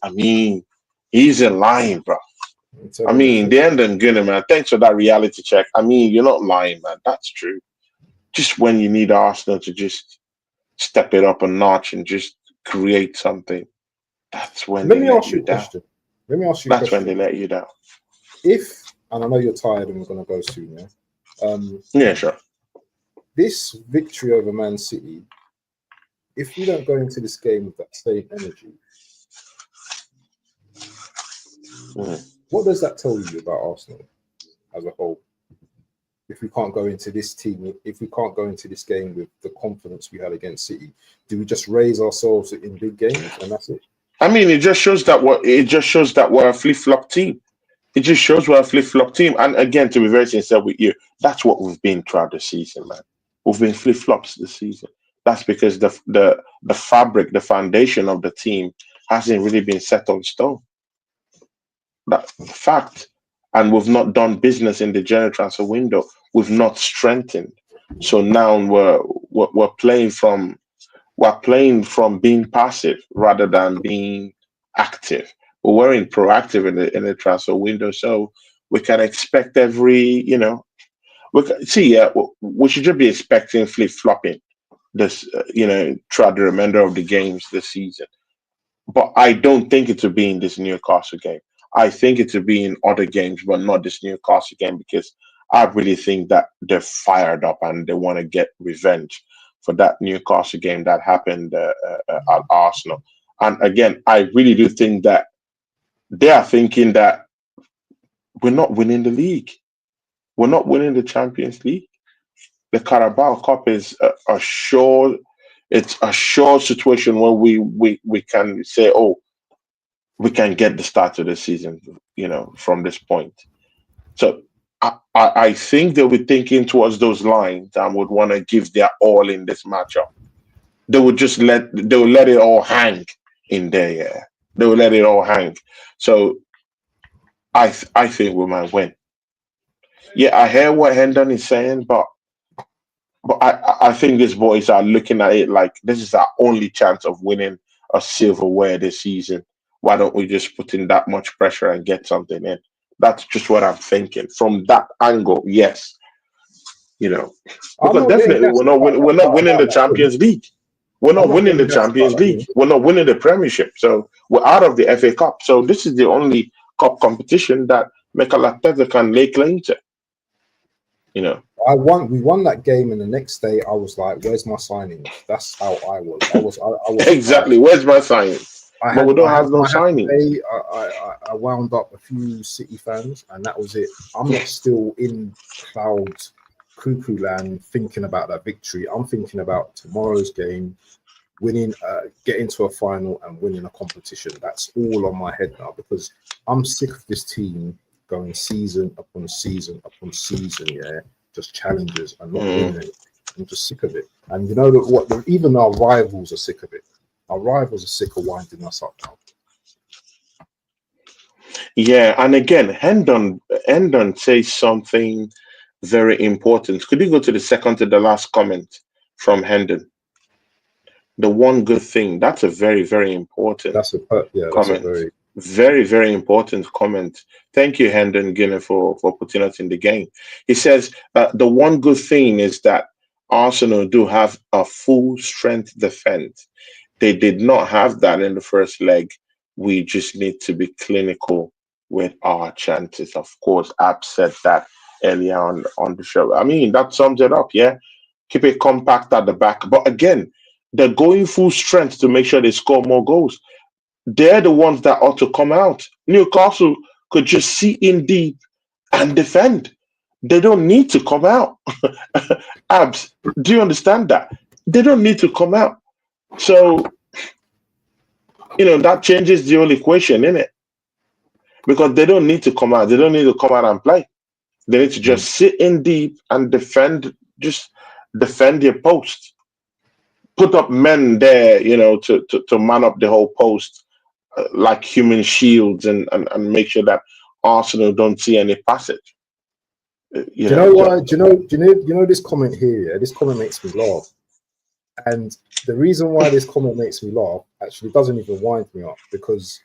He's in line, bro. The Hendon Gunner, man. Thanks for that reality check. You're not lying, man. That's true. Just when you need Arsenal to just step it up a notch and just create something, that's when they let you down. Let me ask you a question. That's when they let you down. And I know you're tired and we're going to go soon, yeah? Yeah, sure. This victory over Man City, if we don't go into this game with that same energy, what does that tell you about Arsenal as a whole? If we can't go into this game with the confidence we had against City, do we just raise ourselves in big games and that's it? It just shows that we're a flip-flop team. It just shows we're a flip-flop team. And again, to be very sincere with you, that's what we've been throughout the season, man. We've been flip-flops this season. That's because the fabric, the foundation of the team hasn't really been set on stone. That's the fact. And we've not done business in the January transfer window. We've not strengthened. So now we're playing from being passive rather than being active. We weren't proactive in the transfer window, so we can expect we should just be expecting flip-flopping this, throughout the remainder of the games this season. But I don't think it will be in this Newcastle game. I think it will be in other games, but not this Newcastle game, because I really think that they're fired up and they want to get revenge for that Newcastle game that happened at Arsenal. And again, I really do think that they are thinking that we're not winning the league. We're not winning the Champions League. The Carabao Cup is a sure. It's a sure situation where we can say, oh, we can get the start of the season, from this point. So I think they'll be thinking towards those lines and would want to give their all in this matchup. They would just they'll let it all hang in there. Yeah, they will let it all hang. So I think we might win. Yeah, I hear what Hendon is saying, but I think these boys are looking at it like this is our only chance of winning a silverware this season. Why don't we just put in that much pressure and get something in? That's just what I'm thinking. From that angle, yes. I'm Because not getting definitely gassed we're not winning the about that win. Champions League. We're I'm not not winning getting the gassed Champions about that League. win. We're not winning the Premiership. So we're out of the FA Cup. So this is the only cup competition that Mikel Arteta can lay claim to. We won that game, and the next day I was like, "Where's my signing?" That's how I was. I was Exactly. Where's my signing? But we don't have no I had to signing. pay. I wound up a few City fans, and that was it. I'm not still in cloud cuckoo land thinking about that victory. I'm thinking about tomorrow's game, winning, getting to a final, and winning a competition. That's all on my head now because I'm sick of this team going season upon season upon season. Yeah, just challenges and not winning it. I'm just sick of it. And you know what? Even our rivals are sick of it. Our rivals are sick of winding us up now. Yeah, and again, Hendon says something very important. Could you go to the second to the last comment from Hendon? The one good thing. That's a very, very important That's a comment. very Very, very important comment. Thank you, Hendon Guinea, for putting us in the game. He says the one good thing is that Arsenal do have a full strength defense. They did not have that in the first leg. We just need to be clinical with our chances. Of course, I've said that earlier on the show. I mean, that sums it up, yeah? Keep it compact at the back. But again, they're going full strength to make sure they score more goals. They're the ones that ought to come out. Newcastle could just sit in deep and defend. They don't need to come out. Abs, do you understand that? They don't need to come out. So, that changes the whole equation, innit? Because they don't need to come out. They don't need to come out and play. They need to just sit in deep and just defend your post. Put up men there, to man up the whole post like human shields and make sure that Arsenal don't see any passage. Do you know why? Do you know this comment here? Yeah, this comment makes me laugh. And the reason why this comment makes me laugh actually doesn't even wind me up because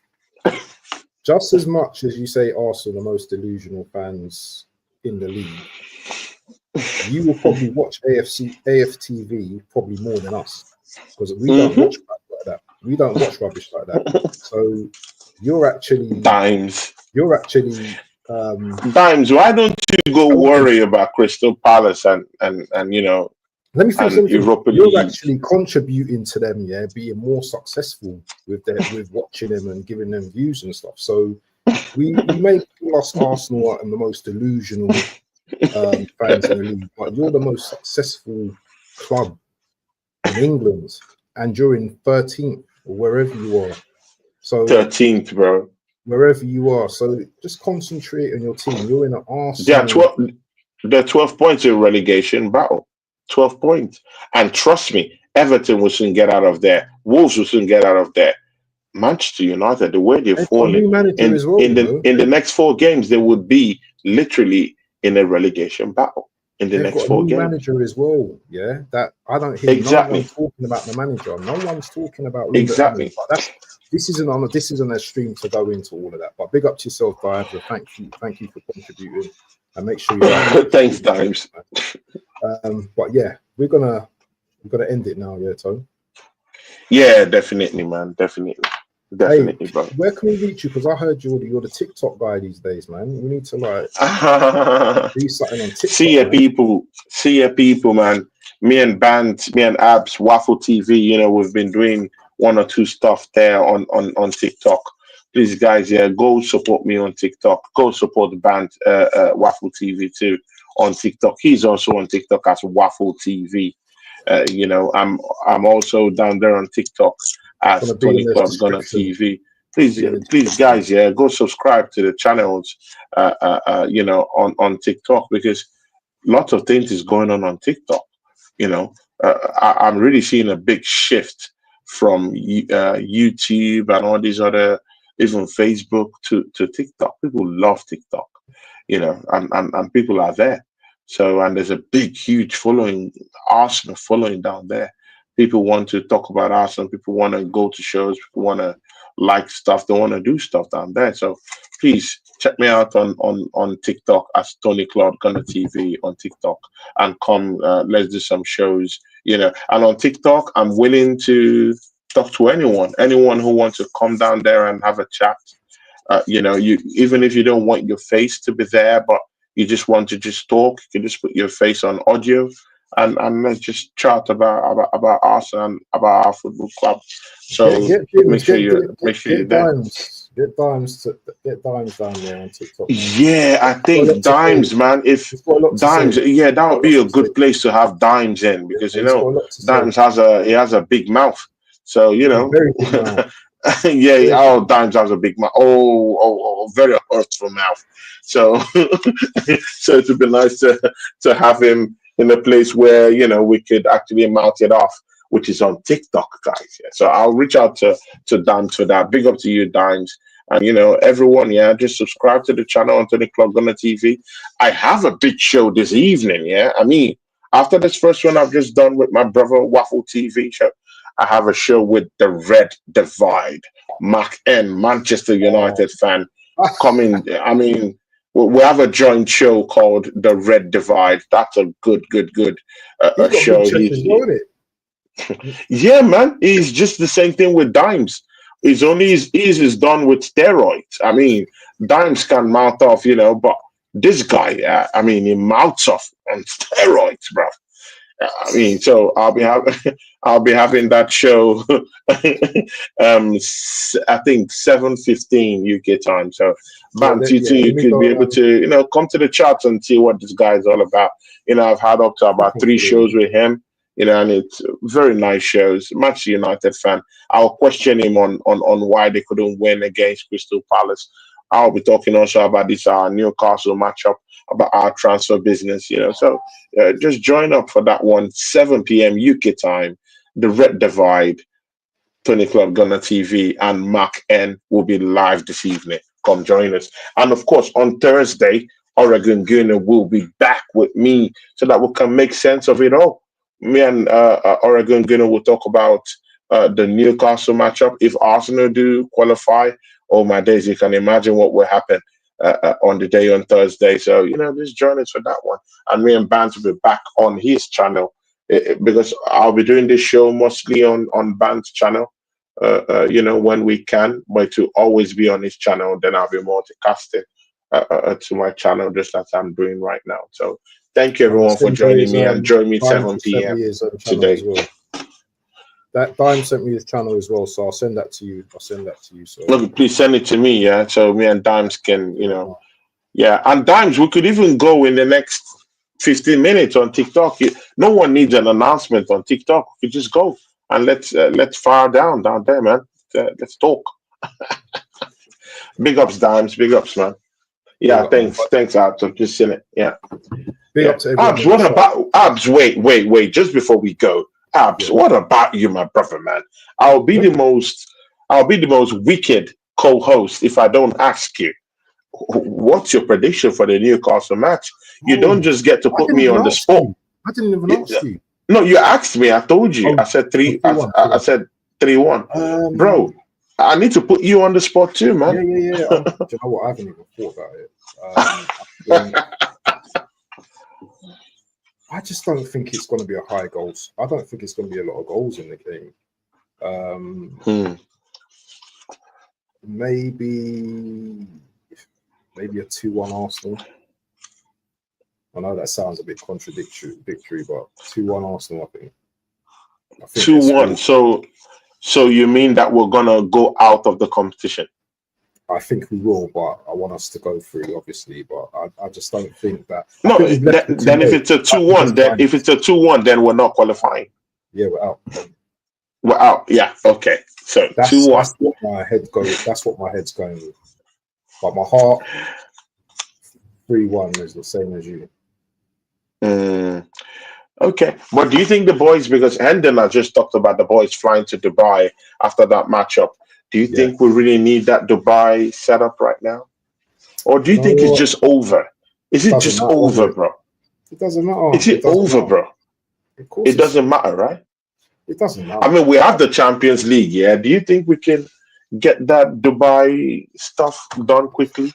just as much as you say Arsenal the most delusional fans in the league, you will probably watch AFTV probably more than us because we don't watch like that. We don't watch rubbish like that. So you're actually Dimes. Dimes. Why don't you go worry about Crystal Palace and let me finish. Europa You're League. actually contributing to them, yeah, being more successful with watching them and giving them views and stuff. So we may call us Arsenal and the most delusional fans in the league, but you're the most successful club in England, and you're in 13th or wherever you are. So 13th, bro. Wherever you are, so just concentrate on your team. You're in an Arsenal. They're 12 points in relegation battle. 12 points. And trust me, Everton will soon get out of there. Wolves will soon get out of there. Manchester United, the way they've fallen in the next 4 games, they would be literally in a relegation battle in the next 4 games. Manager as well, yeah. That I don't hear no one talking about the manager. No one's talking about exactly. This isn't a stream to go into all of that. But big up to yourself, Dives. Thank you for contributing, and make sure you. Thanks, Dives. But yeah, we're gonna end it now, yeah, Tone. Yeah, definitely, man. Definitely, hey, bro. Where can we reach you? Because I heard you're the TikTok guy these days, man. We need to do something on TikTok. See your people, man. Me and Abs, Waffle TV. We've been doing 1 or 2 stuff there on TikTok. please, guys, yeah, go support me on TikTok. Go support the band Waffle TV too on TikTok. He's also on TikTok as Waffle TV. I'm also down there on TikTok It's as gonna be in Tony the Club Gunner description. TV. Please, Be in the please, description. guys, yeah, go subscribe to the channels, on TikTok, because lots of things is going on TikTok. You know, I'm really seeing a big shift from YouTube and all these other, even Facebook to TikTok. People love TikTok, and people are there. So, and there's a big, huge following, Arsenal following down there. People want to talk about Arsenal. People want to go to shows. People want to like stuff. They want to do stuff down there. So please check me out on TikTok as Tony Cloud Gunner TV on TikTok, and come. Let's do some shows. And on TikTok, I'm willing to talk to anyone who wants to come down there and have a chat. You, even if you don't want your face to be there, but you just want to just talk, you can just put your face on audio, and let's just chat about us and about our football club. So Get make James, sure you're there. Get Dimes down there on TikTok, man. Yeah, I Got a lot think to say. Dimes, man. If He's got a lot to Dimes, say. yeah, that Got a would be lot a to say. good place to have Dimes in, because He's got a lot to say. Dimes has a big mouth. So A very big mouth. yeah, Very oh, big. Dimes has a big mouth. Oh, very hurtful mouth. So so it would be nice to have him in a place where we could actually mount it off, which is on TikTok, guys. Yeah. So I'll reach out to Dimes for that. Big up to you, Dimes. And everyone, yeah, just subscribe to the channel on Tony Club Gunner TV. I have a big show this evening, yeah. I mean, after this first one I've just done with my brother Waffle TV show, I have a show with the Red Divide. Mark N, Manchester Oh. United fan, coming. I mean, we have a joint show called the Red Divide. That's a good He's got a big show. chest as well, isn't it? Yeah, man. It's just the same thing with Dimes. It's only his is done with steroids. I mean, Dimes can mouth off, but this guy, I mean, he mouths off on steroids, bro. I mean, so I'll be having that show. I think 7:15 UK time. So, Bant, you too, you Let me could be go. able to, come to the chat and see what this guy is all about. I've had up to about 3 shows with him. And it's very nice shows. Manchester United fan. I'll question him on why they couldn't win against Crystal Palace. I'll be talking also about this Newcastle matchup, about our transfer business. So just join up for that one, 7 p.m. UK time. The Red Divide, Tony Club Gunner TV, and Mark N will be live this evening. Come join us. And of course, on Thursday, Oregon Gunner will be back with me so that we can make sense of it all. Me and Oregon Gunner will talk about the Newcastle matchup. If Arsenal do qualify, oh my days, you can imagine what will happen on the day on Thursday. So, just join us for that one. And me and Bant will be back on his channel because I'll be doing this show mostly on Bant's channel, when we can, but to always be on his channel, then I'll be multicasting to my channel just as I'm doing right now. So thank you everyone for joining me, and join me at 7 p.m. today. Well. That Dime sent me his channel as well, so I'll send that to you. So look, please send it to me, yeah. So me and Dimes can, yeah. And Dimes, we could even go in the next 15 minutes on TikTok. No one needs an announcement on TikTok. We could just go and let's fire down there, man. Let's talk. Big ups, Dimes. Big ups, man. Yeah, thanks, Abs. I've just seen it. Yeah. Big up to everyone. Abs, what about Abs? Wait. Just before we go, Abs, what about you, my brother, man? I'll be the most wicked co-host if I don't ask you. What's your prediction for the Newcastle match? You don't just get to put me on the spot. I didn't even ask you. No, you asked me. I told you. I said 3. I said 3-1, bro. I need to put you on the spot too, man. Yeah. Do you know what? I haven't even thought about it. I just don't think it's going to be a high goals. I don't think it's going to be a lot of goals in the game. Maybe a 2-1 Arsenal. I know that sounds a bit contradictory, but 2-1 Arsenal, I think 2-1. So you mean that we're gonna go out of the competition? I think we will, but I want us to go through, obviously. But I just don't think that. No, then if it's a 2-1, then we're not qualifying. Yeah, we're out. We're out. Yeah. Okay. So 2-1. That's what my head goes. That's what my head's going with. But my heart, 3-1 is the same as you. Okay, but do you think the boys, because Hendon has just talked about the boys flying to Dubai after that matchup, do you think we really need that Dubai setup right now? Or do you think it's just over? Is it just over, bro? It doesn't matter. Is it over, bro? Of course it doesn't matter, right? It doesn't matter. I mean, we have the Champions League, yeah. Do you think we can get that Dubai stuff done quickly?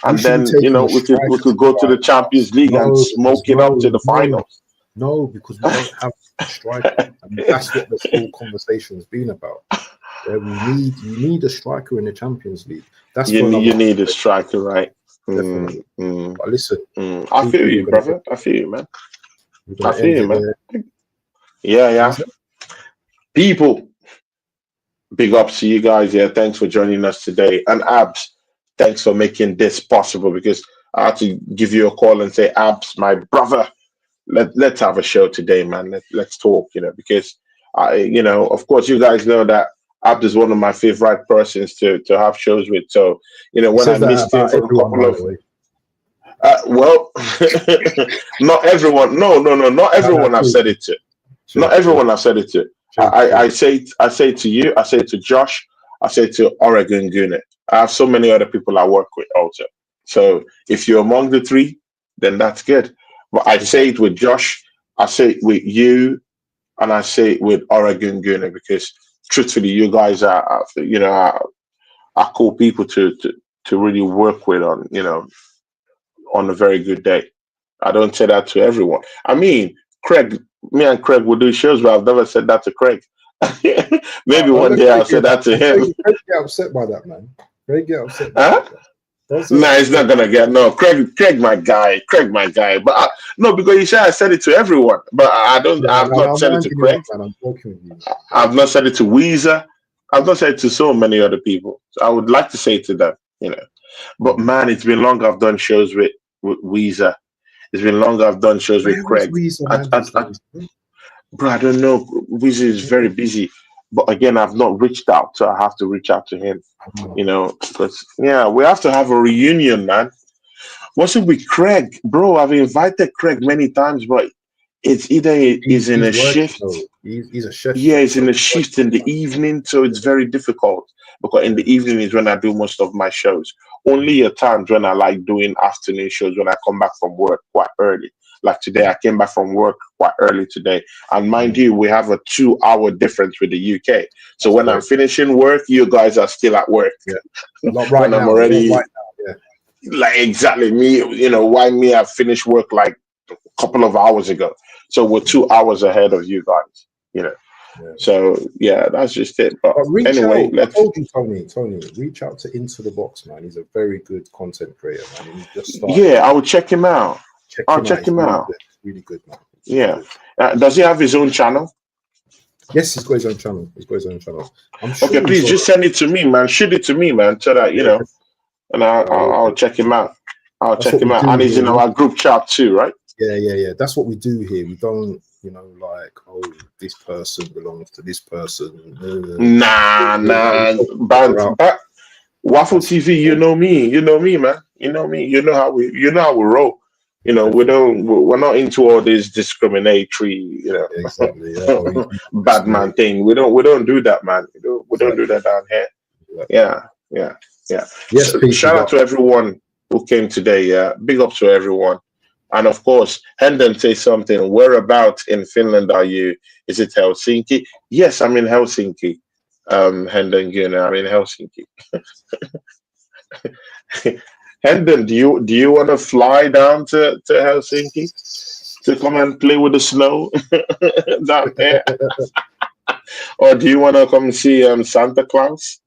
And then, we could go to the Champions League and smoke it up to the finals. No, because we don't have a striker. I mean, that's what this whole conversation has been about. Yeah, you need a striker in the Champions League. That's you need a striker, right? Definitely. But listen, I feel you, brother. I feel you, man. I feel you, man. Yeah. People, big ups to you guys. Yeah, thanks for joining us today. And Abs, thanks for making this possible, because I had to give you a call and say, Abs, my brother, let's have a show today, man. Let's talk, because of course, you guys know that Abd is one of my favorite persons to have shows with. So, when I missed him for a couple of well, not everyone. No, not everyone I've said it to. Not everyone I've said it to. I say to you, I say to Josh, I say to Oregon Gooner. I have so many other people I work with also. So if you're among the three, then that's good. But I say it with Josh, I say it with you, and I say it with Oregon Gooner, because truthfully, you guys are cool people to really work with on a very good day. I don't say that to everyone. I mean, me and Craig will do shows, but I've never said that to Craig. Maybe one day I'll say that to him. Craig get upset by that, man. Craig get upset by that. Nah, he's not gonna get Craig, my guy. But no, because you said I said it to everyone, but I've not said it to Craig. I'm joking with you. I've not said it to Weezer. I've not said it to so many other people. So I would like to say it to them, But man, it's been long I've done shows with Weezer. It's been long I've done shows with Craig. Bro, I don't know. Weezer is very busy. But again, I've not reached out, so I have to reach out to him. Because we have to have a reunion, man. What's it with Craig, bro? I've invited Craig many times, but it's either he's in a shift. He's a chef. Yeah, he's in a shift in the evening, so it's very difficult. Because in the evening is when I do most of my shows. Only at times when I like doing afternoon shows, when I come back from work quite early. Like today, I came back from work quite early today. And mind you, we have a 2-hour difference with the UK. So when I'm finishing work, you guys are still at work. Yeah. Not right now. I'm already, right now, yeah. Like exactly me, why me? I finished work like a couple of hours ago. So we're 2 hours ahead of you guys, Yeah. So that's just it. But anyway, I told you, Tony, reach out to Into the Box, man. He's a very good content creator, man. He just started. I will check him out. I'll check him out. Really good, man. Yeah. Does he have his own channel? Yes, he's got his own channel. I'm sure. Okay, please just send it to me, man. Shoot it to me, man, so that and I'll check him out. And he's in our group chat too, right? Yeah. That's what we do here. We don't, like, this person belongs to this person. Nah. Waffle TV, you know me, man. You know me. You know how we roll. We're not into all this discriminatory, exactly. bad man thing. We don't do that, man. We don't do that down here. Yeah. Yes, so, shout out to everyone who came today. Yeah, big up to everyone. And of course, Hendon say something. Whereabouts in Finland are you? Is it Helsinki? Yes, I'm in Helsinki. Hendon Gunnar, I'm in Helsinki. Hendon, do you want to fly down to Helsinki to come and play with the snow down there? Or do you want to come see Santa Claus?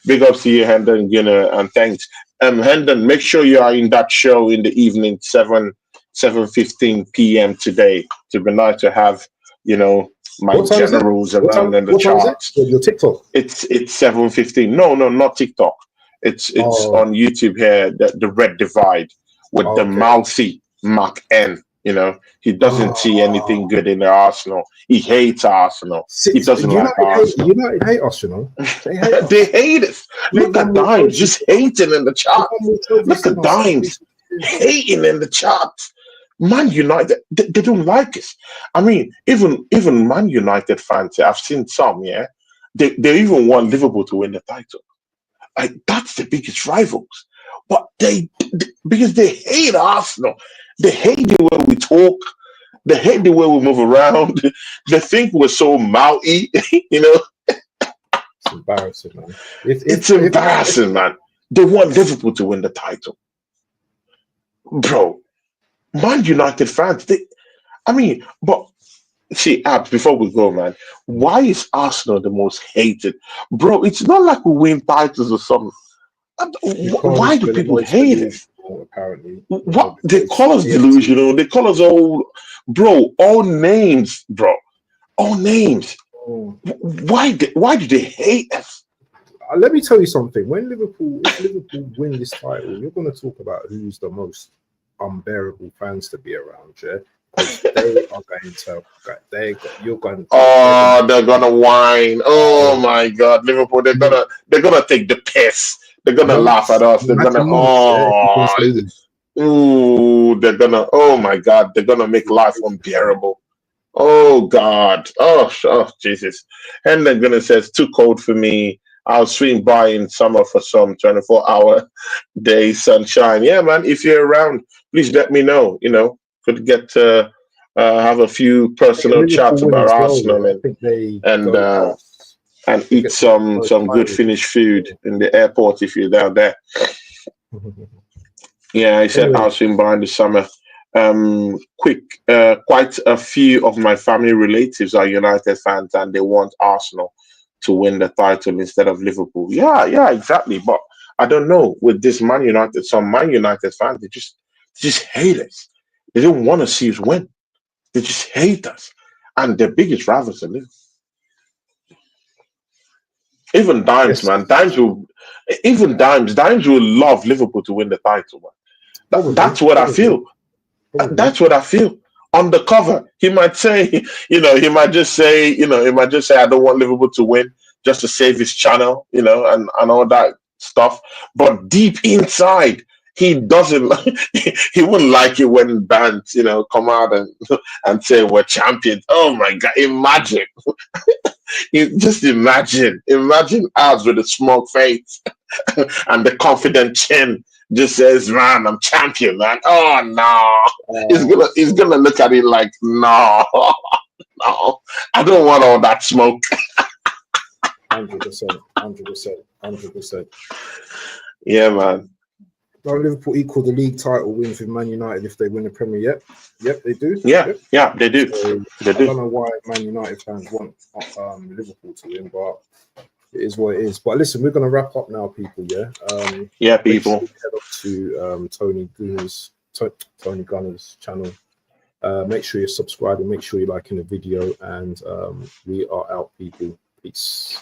Big up to you, Hendon Gunnar, and thanks. Hendon, make sure you are in that show in the evening, 7:15 p.m. today. To be nice to have, my generals around in the charts. Your TikTok. It's 7:15. No, not TikTok. It's Oh, on YouTube here. The Red Divide with the okay. mouthy Mark N. You know, he doesn't see anything Oh, good in the Arsenal. He hates Arsenal. He doesn't like Arsenal. United hate us, you know. They hate They us. hate us. They've Look won at more Dimes trophies just than us. hating in the They've chat. won more trophies Look than at us in Dimes recent years. hating in the chat. Man United, they don't like us. I mean, even Man United fans, I've seen some, yeah. They even want Liverpool to win the title. Like that's the biggest rivals. But because they hate Arsenal, they hate the way we talk, they hate the way we move around. They think we're so mouthy, you know. It's embarrassing, man. It's If embarrassing, man. They want Liverpool to win the title, bro. Man United fans, I mean, but see, Abs, before we go, man, why is Arsenal the most hated? Bro, it's not like we win titles or something. Why because do we're the people most hate us? delusional, apparently, you know, What they because call us TNT. delusional, they call us all names, bro. All names. Oh. Why do they hate us? Let me tell you something. If Liverpool win this title, you're going to talk about who's the most unbearable fans to be around, yeah? Because they are going to, you're going to, they're going Oh, they're gonna whine. Oh to, my god, Liverpool, they're gonna take the piss. They're gonna laugh at months, us. They're gonna imagine months, yeah, if he wins the league. ooh, they're gonna, oh my god, they're gonna make life unbearable. Oh God. Oh Jesus. And then gonna says too cold for me. I'll swing by in summer for some 24-hour day sunshine. Yeah, man. If you're around, please let me know. You know, could get to have a few If personal Liverpool chats win about as well, yeah, Arsenal I think they and go uh, past, and they eat get past some most good titles. Finnish food in the airport if you're down there. Yeah, I said Anyway, I'll swing by in the summer. Quick, quite a few of my family relatives are United fans and they want Arsenal to win the title instead of Liverpool. Yeah, exactly. But I don't know with this Man United, some Man United fans, they just hate us. They don't want to see us win. They just hate us. And their biggest rivals are Liverpool. Even Dimes, yes, man. Dimes will love Liverpool to win the title, man. probably, That's what I probably, feel. probably. That's what I feel. On the cover, he might say, he might just say, I don't want Liverpool to win just to save his channel, and all that stuff. But deep inside, he doesn't. He wouldn't like it when bands, come out and say we're champions. Oh my God! Imagine, imagine us with a smug face and the confident chin just says, "Man, I'm champion, man." Oh no, he's gonna look at it like, no, no, I don't want all that smoke. 100%, 100%, 100%. Yeah, man. Don't Liverpool equal the league title wins with Man United if they win the Premier? Yep, they do. Yeah, Yep. yeah, they do. So They I don't do. know why Man United fans want Liverpool to win, but it is what it is. But listen, we're gonna wrap up now, people. Yeah. Yeah, Make sure people. you head up to Tony Gunner's channel. Make sure you're subscribing. Make sure you're liking the video, and we are out, people. Peace.